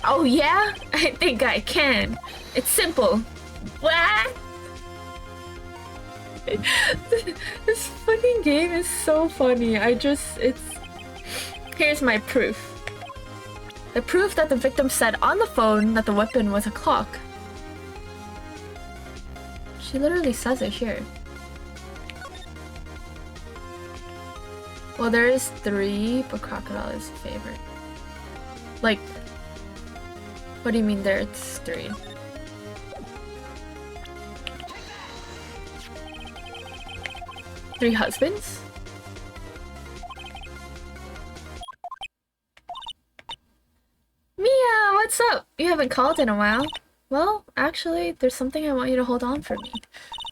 Oh yeah? I think I can. It's simple. What? This fucking game is so funny. Here's my proof. The proof that the victim said on the phone that the weapon was a clock. She literally says it here. Well, there is 3, but Crocodile is the favorite. Like, what do you mean there's 3? Three husbands? Mia, what's up? You haven't called in a while. Well, actually, there's something I want you to hold on for me.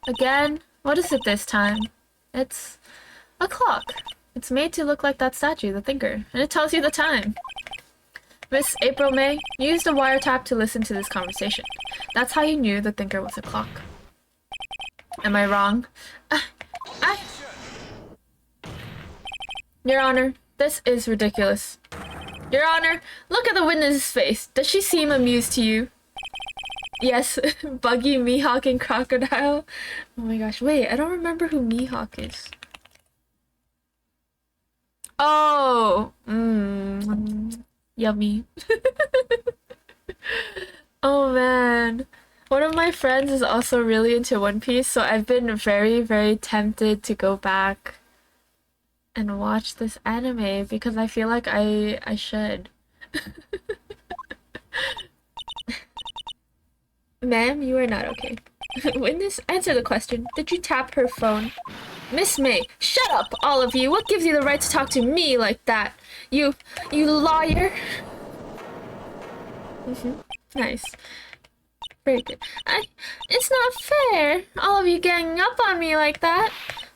Again, what is it this time? It's a clock. It's made to look like that statue, the Thinker, and it tells you the time. Miss April May, you used a wiretap to listen to this conversation. That's how you knew the Thinker was a clock. Am I wrong? Your Honor, this is ridiculous. Your Honor, look at the witness's face. Does she seem amused to you? Yes, Buggy, Mihawk, and Crocodile. Oh my gosh, wait, I don't remember who Mihawk is. Oh! Yummy. Oh man. One of my friends is also really into One Piece, so I've been very, very tempted to go back and watch this anime because I feel like I should. Ma'am, you are not okay. Witness, answer the question. Did you tap her phone? Miss May, shut up, all of you. What gives you the right to talk to me like that? You lawyer. Nice. Very good. It's not fair. All of you ganging up on me like that.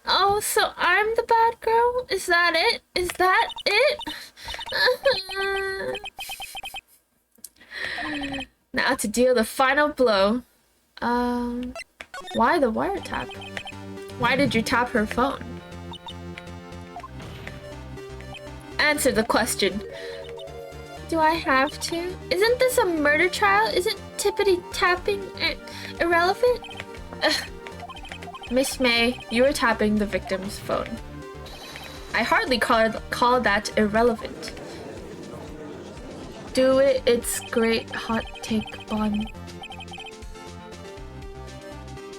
Oh, so I'm the bad girl? Is that it? Is that it? Now to deal the final blow. Why the wiretap? Why did you tap her phone? Answer the question. Do I have to? Isn't this a murder trial? Isn't tippity tapping irrelevant? Ugh. Miss May, you were tapping the victim's phone. I hardly call that irrelevant. Do it, it's great hot take Bon.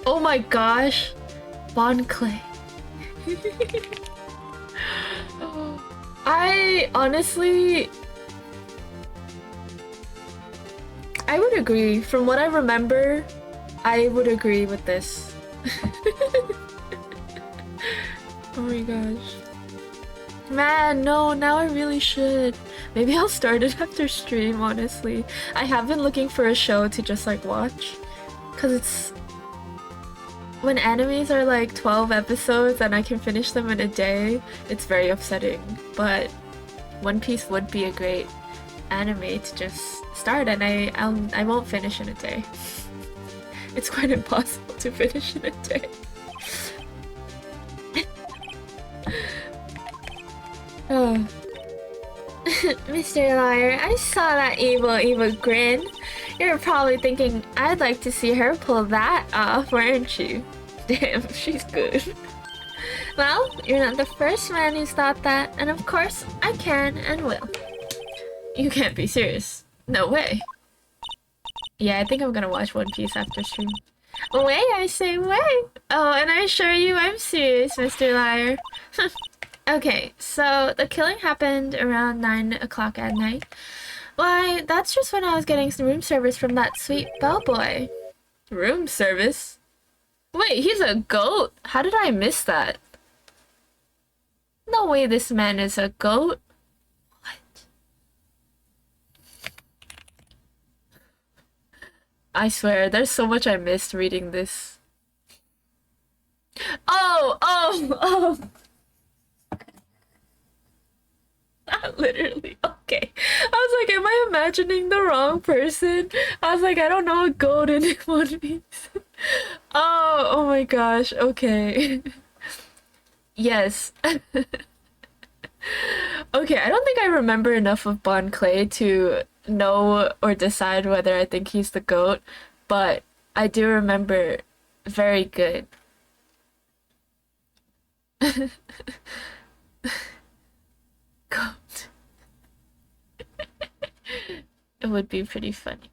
Oh my gosh. Bon Clay. I honestly... I would agree. From what I remember, I would agree with this. Oh my gosh. Man, no, now I really should. Maybe I'll start it after stream, honestly. I have been looking for a show to just like watch. Cause it's... When animes are like 12 episodes and I can finish them in a day, it's very upsetting. But One Piece would be a great anime to just start, and I won't finish in a day. It's quite impossible to finish in a day. Oh. Mr. Liar, I saw that evil grin. You're probably thinking, I'd like to see her pull that off, weren't you? Damn, she's good. Well, you're not the first man who's thought that, and of course, I can and will. You can't be serious. No way. Yeah, I think I'm gonna watch One Piece after stream. Way, I say way! Oh, and I assure you I'm serious, Mr. Liar. Okay, so the killing happened around 9 o'clock at night. Why, that's just when I was getting some room service from that sweet bellboy. Room service? Wait, he's a goat? How did I miss that? No way this man is a goat. What? I swear, there's so much I missed reading this. Oh! Not literally. Okay. I was like, am I imagining the wrong person? I was like, I don't know a goat in One Piece. Oh my gosh. Okay. Yes. Okay, I don't think I remember enough of Bon Clay to know or decide whether I think he's the GOAT, but I do remember very good. GOAT. It would be pretty funny.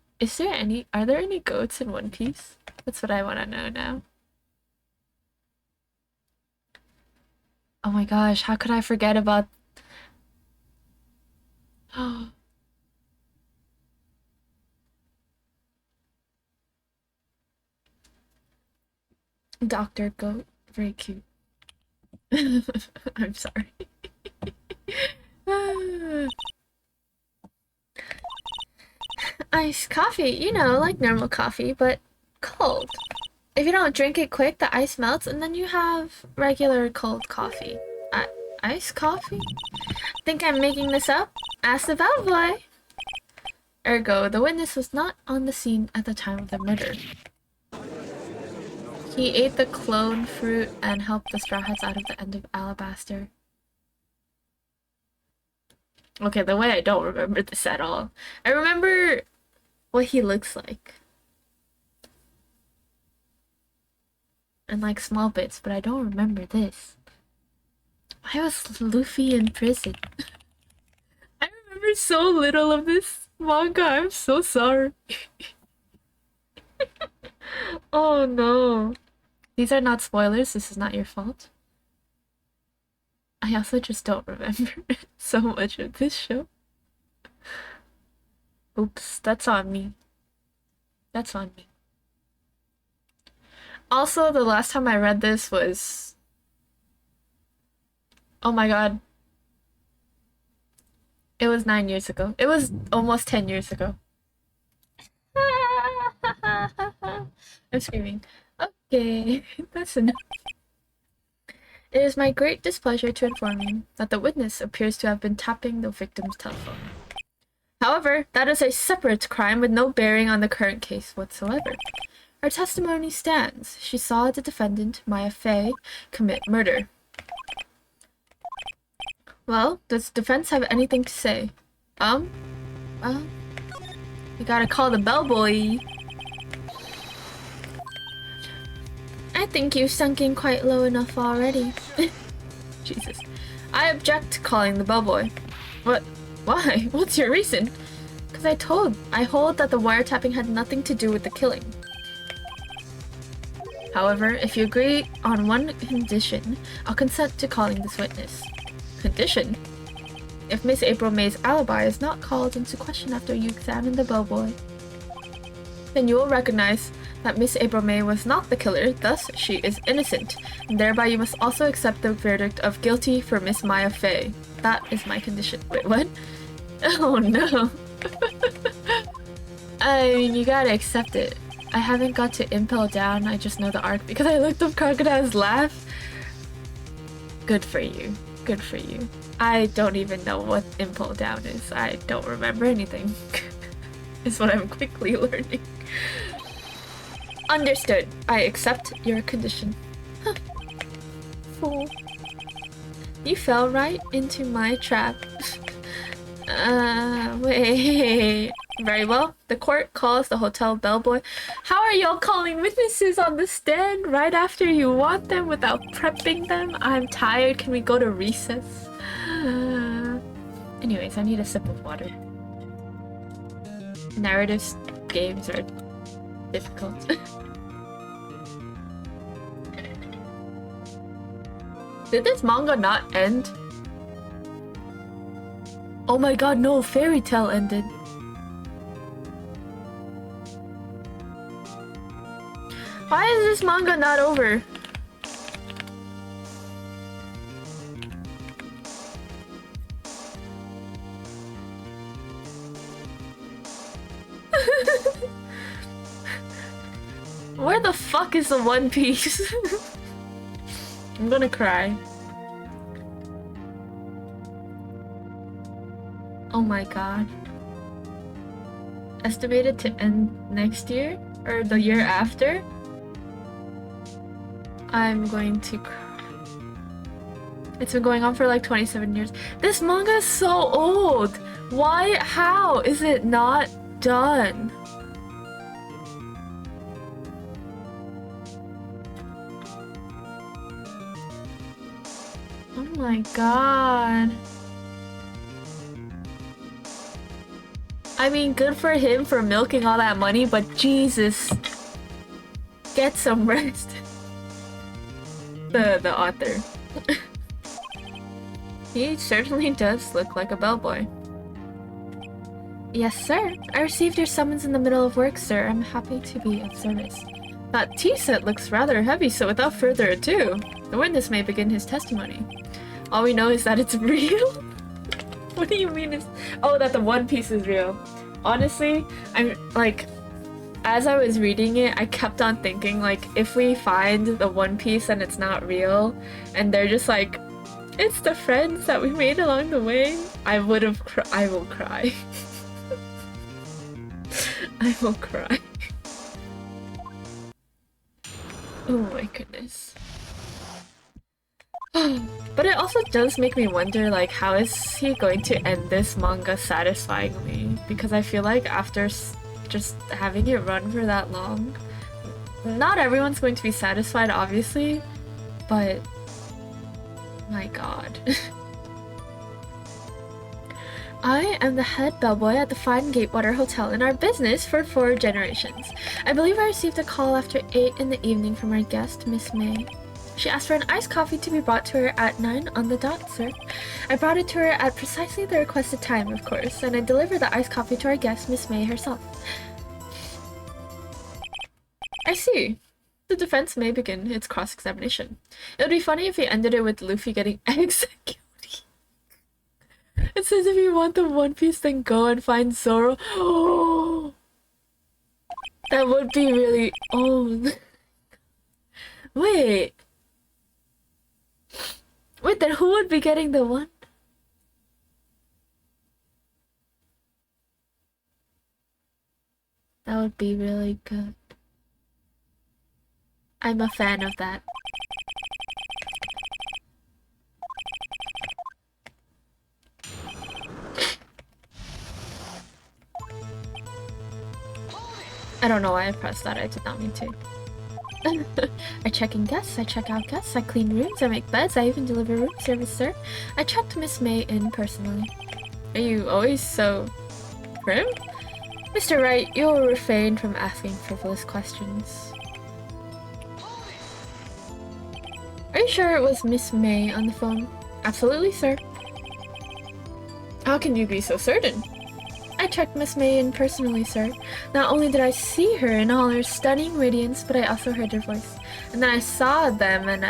Are there any goats in One Piece? That's what I want to know now. Oh my gosh, how could I forget about... Dr. Goat. Very cute. I'm sorry. Iced coffee, you know, like normal coffee, but cold. If you don't drink it quick, the ice melts, and then you have regular cold coffee. Iced coffee? Think I'm making this up? Ask the bellboy! Ergo, the witness was not on the scene at the time of the murder. He ate the clone fruit and helped the Straw Hats out of the end of Alabaster. Okay, the way I don't remember this at all. I remember what he looks like. And like small bits, but I don't remember this. Why was Luffy in prison? I remember so little of this manga, I'm so sorry. Oh no. These are not spoilers, this is not your fault. I also just don't remember so much of this show. Oops, that's on me. That's on me. Also, the last time I read this was... Oh my god. It was 9 years ago. It was almost 10 years ago. I'm screaming. Okay, that's enough. It is my great displeasure to inform you that the witness appears to have been tapping the victim's telephone. However, that is a separate crime with no bearing on the current case whatsoever. Her testimony stands. She saw the defendant, Maya Fey, commit murder. Well, does the defense have anything to say? Well, we gotta call the bellboy. I think you've sunk in quite low enough already. Jesus. I object to calling the bellboy. What? Why? What's your reason? Because I hold that the wiretapping had nothing to do with the killing. However, if you agree on one condition, I'll consent to calling this witness. Condition? If Miss April May's alibi is not called into question after you examine the bellboy, then you will recognize that Miss April May was not the killer, thus she is innocent, and thereby you must also accept the verdict of guilty for Miss Maya Fey. That is my condition. Wait, what? Oh no. I mean, you gotta accept it. I haven't got to Impel Down, I just know the arc because I looked up Crocodile's Laugh. Good for you. Good for you. I don't even know what Impel Down is. I don't remember anything. Is what I'm quickly learning. Understood. I accept your condition. Huh. Fool. You fell right into my trap. Wait. Very well. The court calls the hotel bellboy. How are y'all calling witnesses on the stand right after you want them without prepping them? I'm tired. Can we go to recess? Anyways, I need a sip of water. Narrative games are difficult. Did this manga not end? Oh my god, no, Fairy Tail ended. Why is this manga not over? Where the fuck is the One Piece? I'm gonna cry. Oh my god. Estimated to end next year? Or the year after? I'm going to cry. It's been going on for like 27 years. This manga is so old! Why? How is it not done? Oh my god. I mean, good for him for milking all that money, but Jesus. Get some rest. The author. He certainly does look like a bellboy. Yes, sir. I received your summons in the middle of work, sir. I'm happy to be of service. That tea set looks rather heavy, so without further ado, the witness may begin his testimony. All we know is that it's real? What do you mean it's... Oh, that the One Piece is real. Honestly, I'm like... As I was reading it, I kept on thinking, like, if we find the One Piece and it's not real, and they're just like, it's the friends that we made along the way, I will cry. I will cry. Oh my goodness. But it also does make me wonder, like, how is he going to end this manga satisfyingly? Because I feel like after just having it run for that long, not everyone's going to be satisfied, obviously, but my god. I am the head bellboy at the Fine Gatewater Hotel in our business for 4 generations. I believe I received a call after 8 in the evening from our guest, Miss May. She asked for an iced coffee to be brought to her at 9 on the dot, sir. I brought it to her at precisely the requested time, of course, and I delivered the iced coffee to our guest, Miss May herself. I see. The defense may begin its cross-examination. It would be funny if he ended it with Luffy getting executed. It says if you want the One Piece, then go and find Zoro. Oh, that would be really old. Wait. Wait, then who would be getting the one? That would be really good. I'm a fan of that. I don't know why I pressed that. I did not mean to. I check in guests, I check out guests, I clean rooms, I make beds, I even deliver room service, sir. I checked Miss May in personally. Are you always so prim? Mr. Wright, you'll refrain from asking frivolous questions. Are you sure it was Miss May on the phone? Absolutely, sir. How can you be so certain? I checked Miss May in personally, sir. Not only did I see her in all her stunning radiance, but I also heard her voice. And then I saw them, and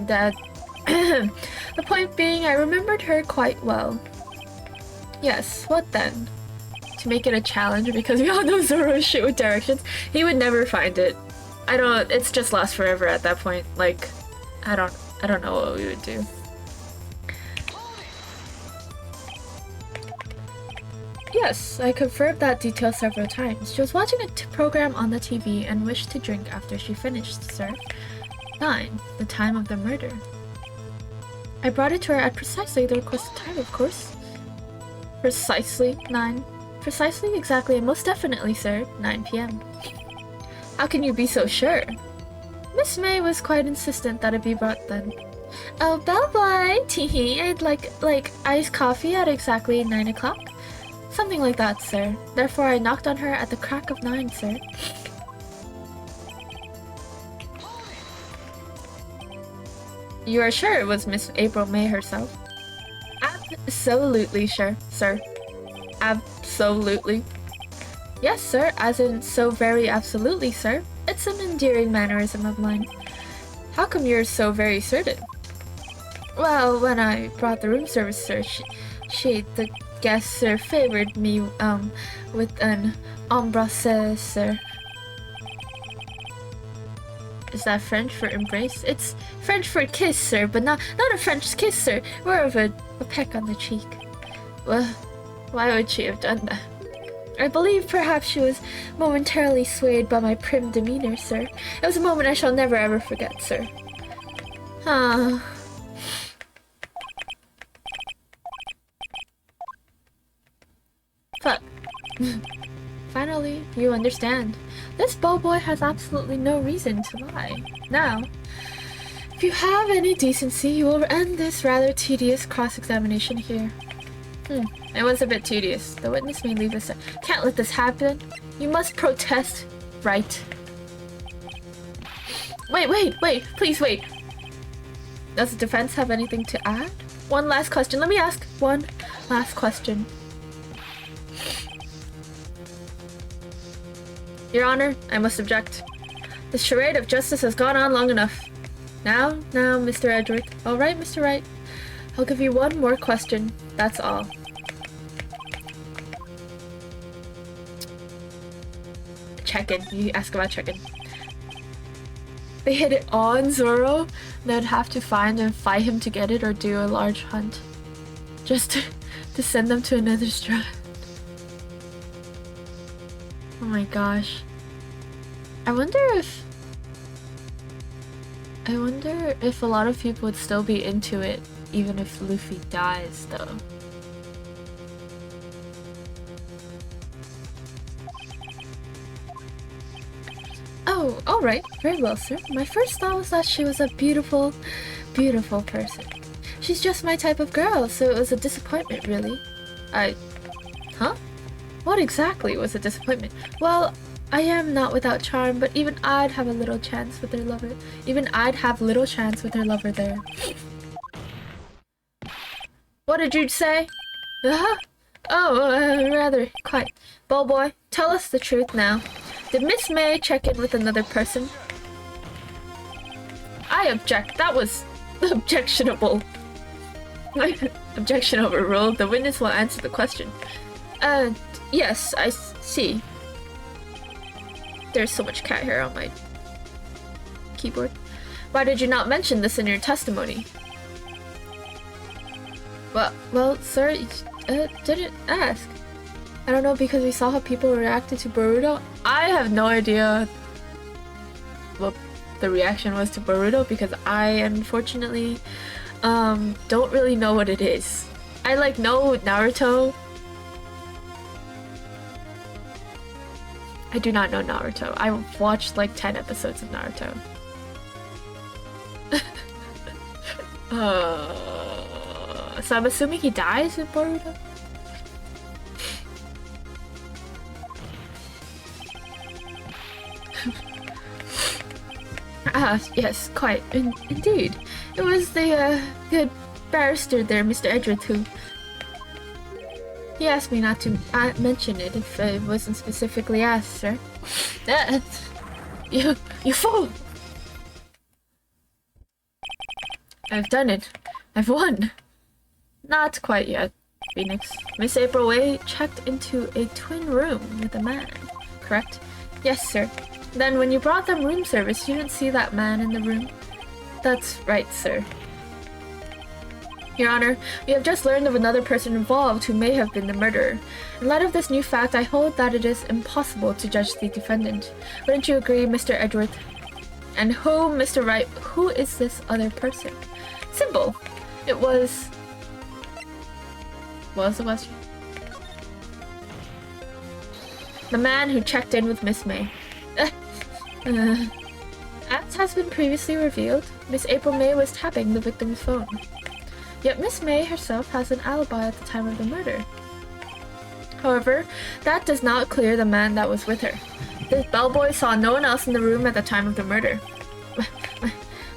the point being, I remembered her quite well. Yes, what then? To make it a challenge, because we all know Zoro's shit with directions, he would never find it. It's just lost forever at that point. Like, I don't know what we would do. Yes, I confirmed that detail several times. She was watching a program on the TV and wished to drink after she finished, sir. 9. The time of the murder. I brought it to her at precisely the requested time, of course. Precisely 9. Precisely, exactly, and most definitely, sir. 9 p.m. How can you be so sure? Miss May was quite insistent that it be brought then. Oh, bellboy! Teehee, I'd like iced coffee at exactly 9 o'clock. Something like that, sir. Therefore, I knocked on her at the crack of 9, sir. You are sure it was Miss April May herself? Absolutely sure, sir. Absolutely. Yes, sir, as in so very absolutely, sir. It's an endearing mannerism of mine. How come you're so very certain? Well, when I brought the room service, sir, the guest, sir, favored me, with an embrasse, sir. Is that French for embrace? It's French for kiss, sir, but not a French kiss, sir. More of a peck on the cheek. Well, why would she have done that? I believe perhaps she was momentarily swayed by my prim demeanor, sir. It was a moment I shall never ever forget, sir. Fuck. Finally, you understand. This bellboy has absolutely no reason to lie. Now, if you have any decency, you will end this rather tedious cross-examination here. It was a bit tedious. The witness may leave us. Can't let this happen. You must protest. Right. Wait. Please wait. Does the defense have anything to add? One last question. Let me ask one last question. Your Honor, I must object. The charade of justice has gone on long enough. Now, Mr. Edgeworth. All right, Mr. Wright. I'll give you one more question. That's all. Check-in. You ask about check-in. They hit it on Zoro. They'd have to find and fight him to get it or do a large hunt. Just to send them to another strand. Oh my gosh. I wonder if a lot of people would still be into it even if Luffy dies, though. Oh, alright. Very well, sir. My first thought was that she was a beautiful, beautiful person. She's just my type of girl, so it was a disappointment, really. Huh? What exactly was a disappointment? Well, I am not without charm, but even I'd have a little chance with her lover. Even I'd have little chance with her lover there. What did you say? Rather quiet. Bellboy, tell us the truth now. Did Miss May check in with another person? I object. That was objectionable. Objection overruled. The witness will answer the question. Yes, I see. There's so much cat hair on my keyboard. Why did you not mention this in your testimony? Well, sir, didn't ask. I don't know, because we saw how people reacted to Boruto. I have no idea what the reaction was to Boruto, because I unfortunately don't really know what it is. I know Naruto. I do not know Naruto. I've watched like 10 episodes of Naruto. So I'm assuming he dies in Boruto? Ah, yes, quite. Indeed. It was the, good barrister there, Mr. Edgeworth, who... He asked me not to mention it if it wasn't specifically asked, sir. You fool! I've done it. I've won. Not quite yet, Phoenix. Miss April Way checked into a twin room with a man, correct? Yes, sir. Then when you brought them room service, you didn't see that man in the room? That's right, sir. Your Honor, we have just learned of another person involved who may have been the murderer. In light of this new fact, I hold that it is impossible to judge the defendant. Wouldn't you agree, Mr. Edgeworth? And who, Mr. Wright, who is this other person? Simple. It was... What was the question? The man who checked in with Miss May. As has been previously revealed, Miss April May was tapping the victim's phone. Yet Miss May herself has an alibi at the time of the murder. However, that does not clear the man that was with her. This bellboy saw no one else in the room at the time of the murder.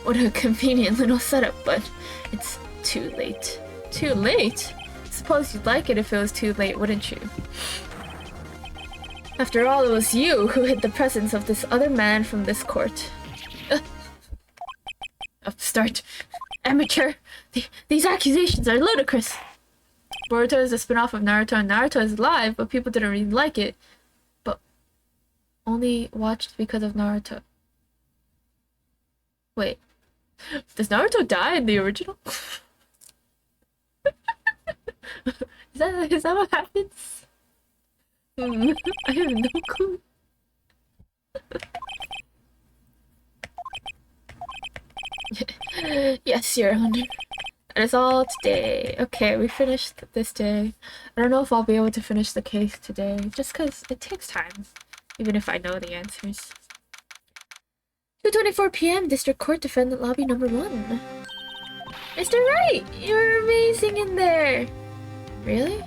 What a convenient little setup, but it's too late. Too late? Suppose you'd like it if it was too late, wouldn't you? After all, it was you who hid the presence of this other man from this court. Upstart. Amateur. These accusations are ludicrous. Boruto is a spin-off of Naruto, and Naruto is live, but people didn't really like it. But only watched because of Naruto. Wait. Does Naruto die in the original? Is that what happens? I have no clue. Yes, Your Honor. That is all today. Okay, we finished this day. I don't know if I'll be able to finish the case today, just because it takes time, even if I know the answers. 2:24 p.m. District Court Defendant Lobby number 1. Mr. Wright, you're amazing in there. Really?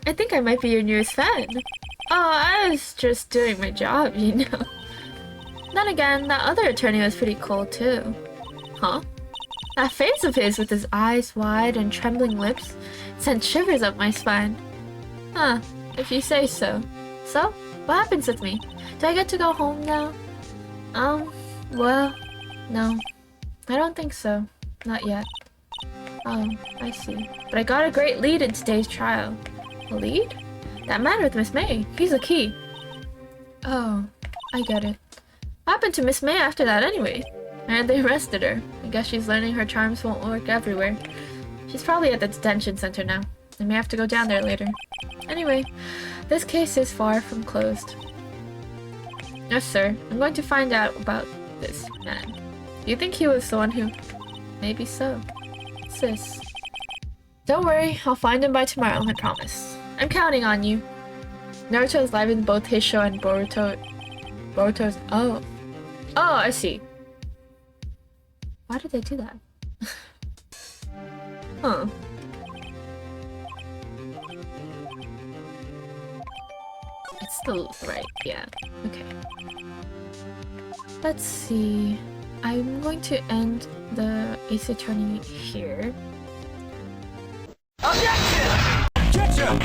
I think I might be your newest fan. Oh, I was just doing my job, you know. Then again, that other attorney was pretty cool too. Huh? That face of his with his eyes wide and trembling lips sent shivers up my spine. Huh, if you say so. So, what happens with me? Do I get to go home now? Well, no. I don't think so. Not yet. Oh, I see. But I got a great lead in today's trial. A lead? That man with Miss May. He's the key. Oh, I get it. What happened to Miss May after that anyway? I heard they arrested her. I guess she's learning her charms won't work everywhere. She's probably at the detention center now. I may have to go down there later. Anyway, this case is far from closed. Yes, sir. I'm going to find out about this man. Do you think he was the one who... Maybe so. Sis. Don't worry, I'll find him by tomorrow, I promise. I'm counting on you. Naruto is live in both his show and Boruto's... Oh, I see. Why did they do that? Huh. It's still right, yeah. Okay. Let's see. I'm going to end the Ace Attorney here. Objection! Objection!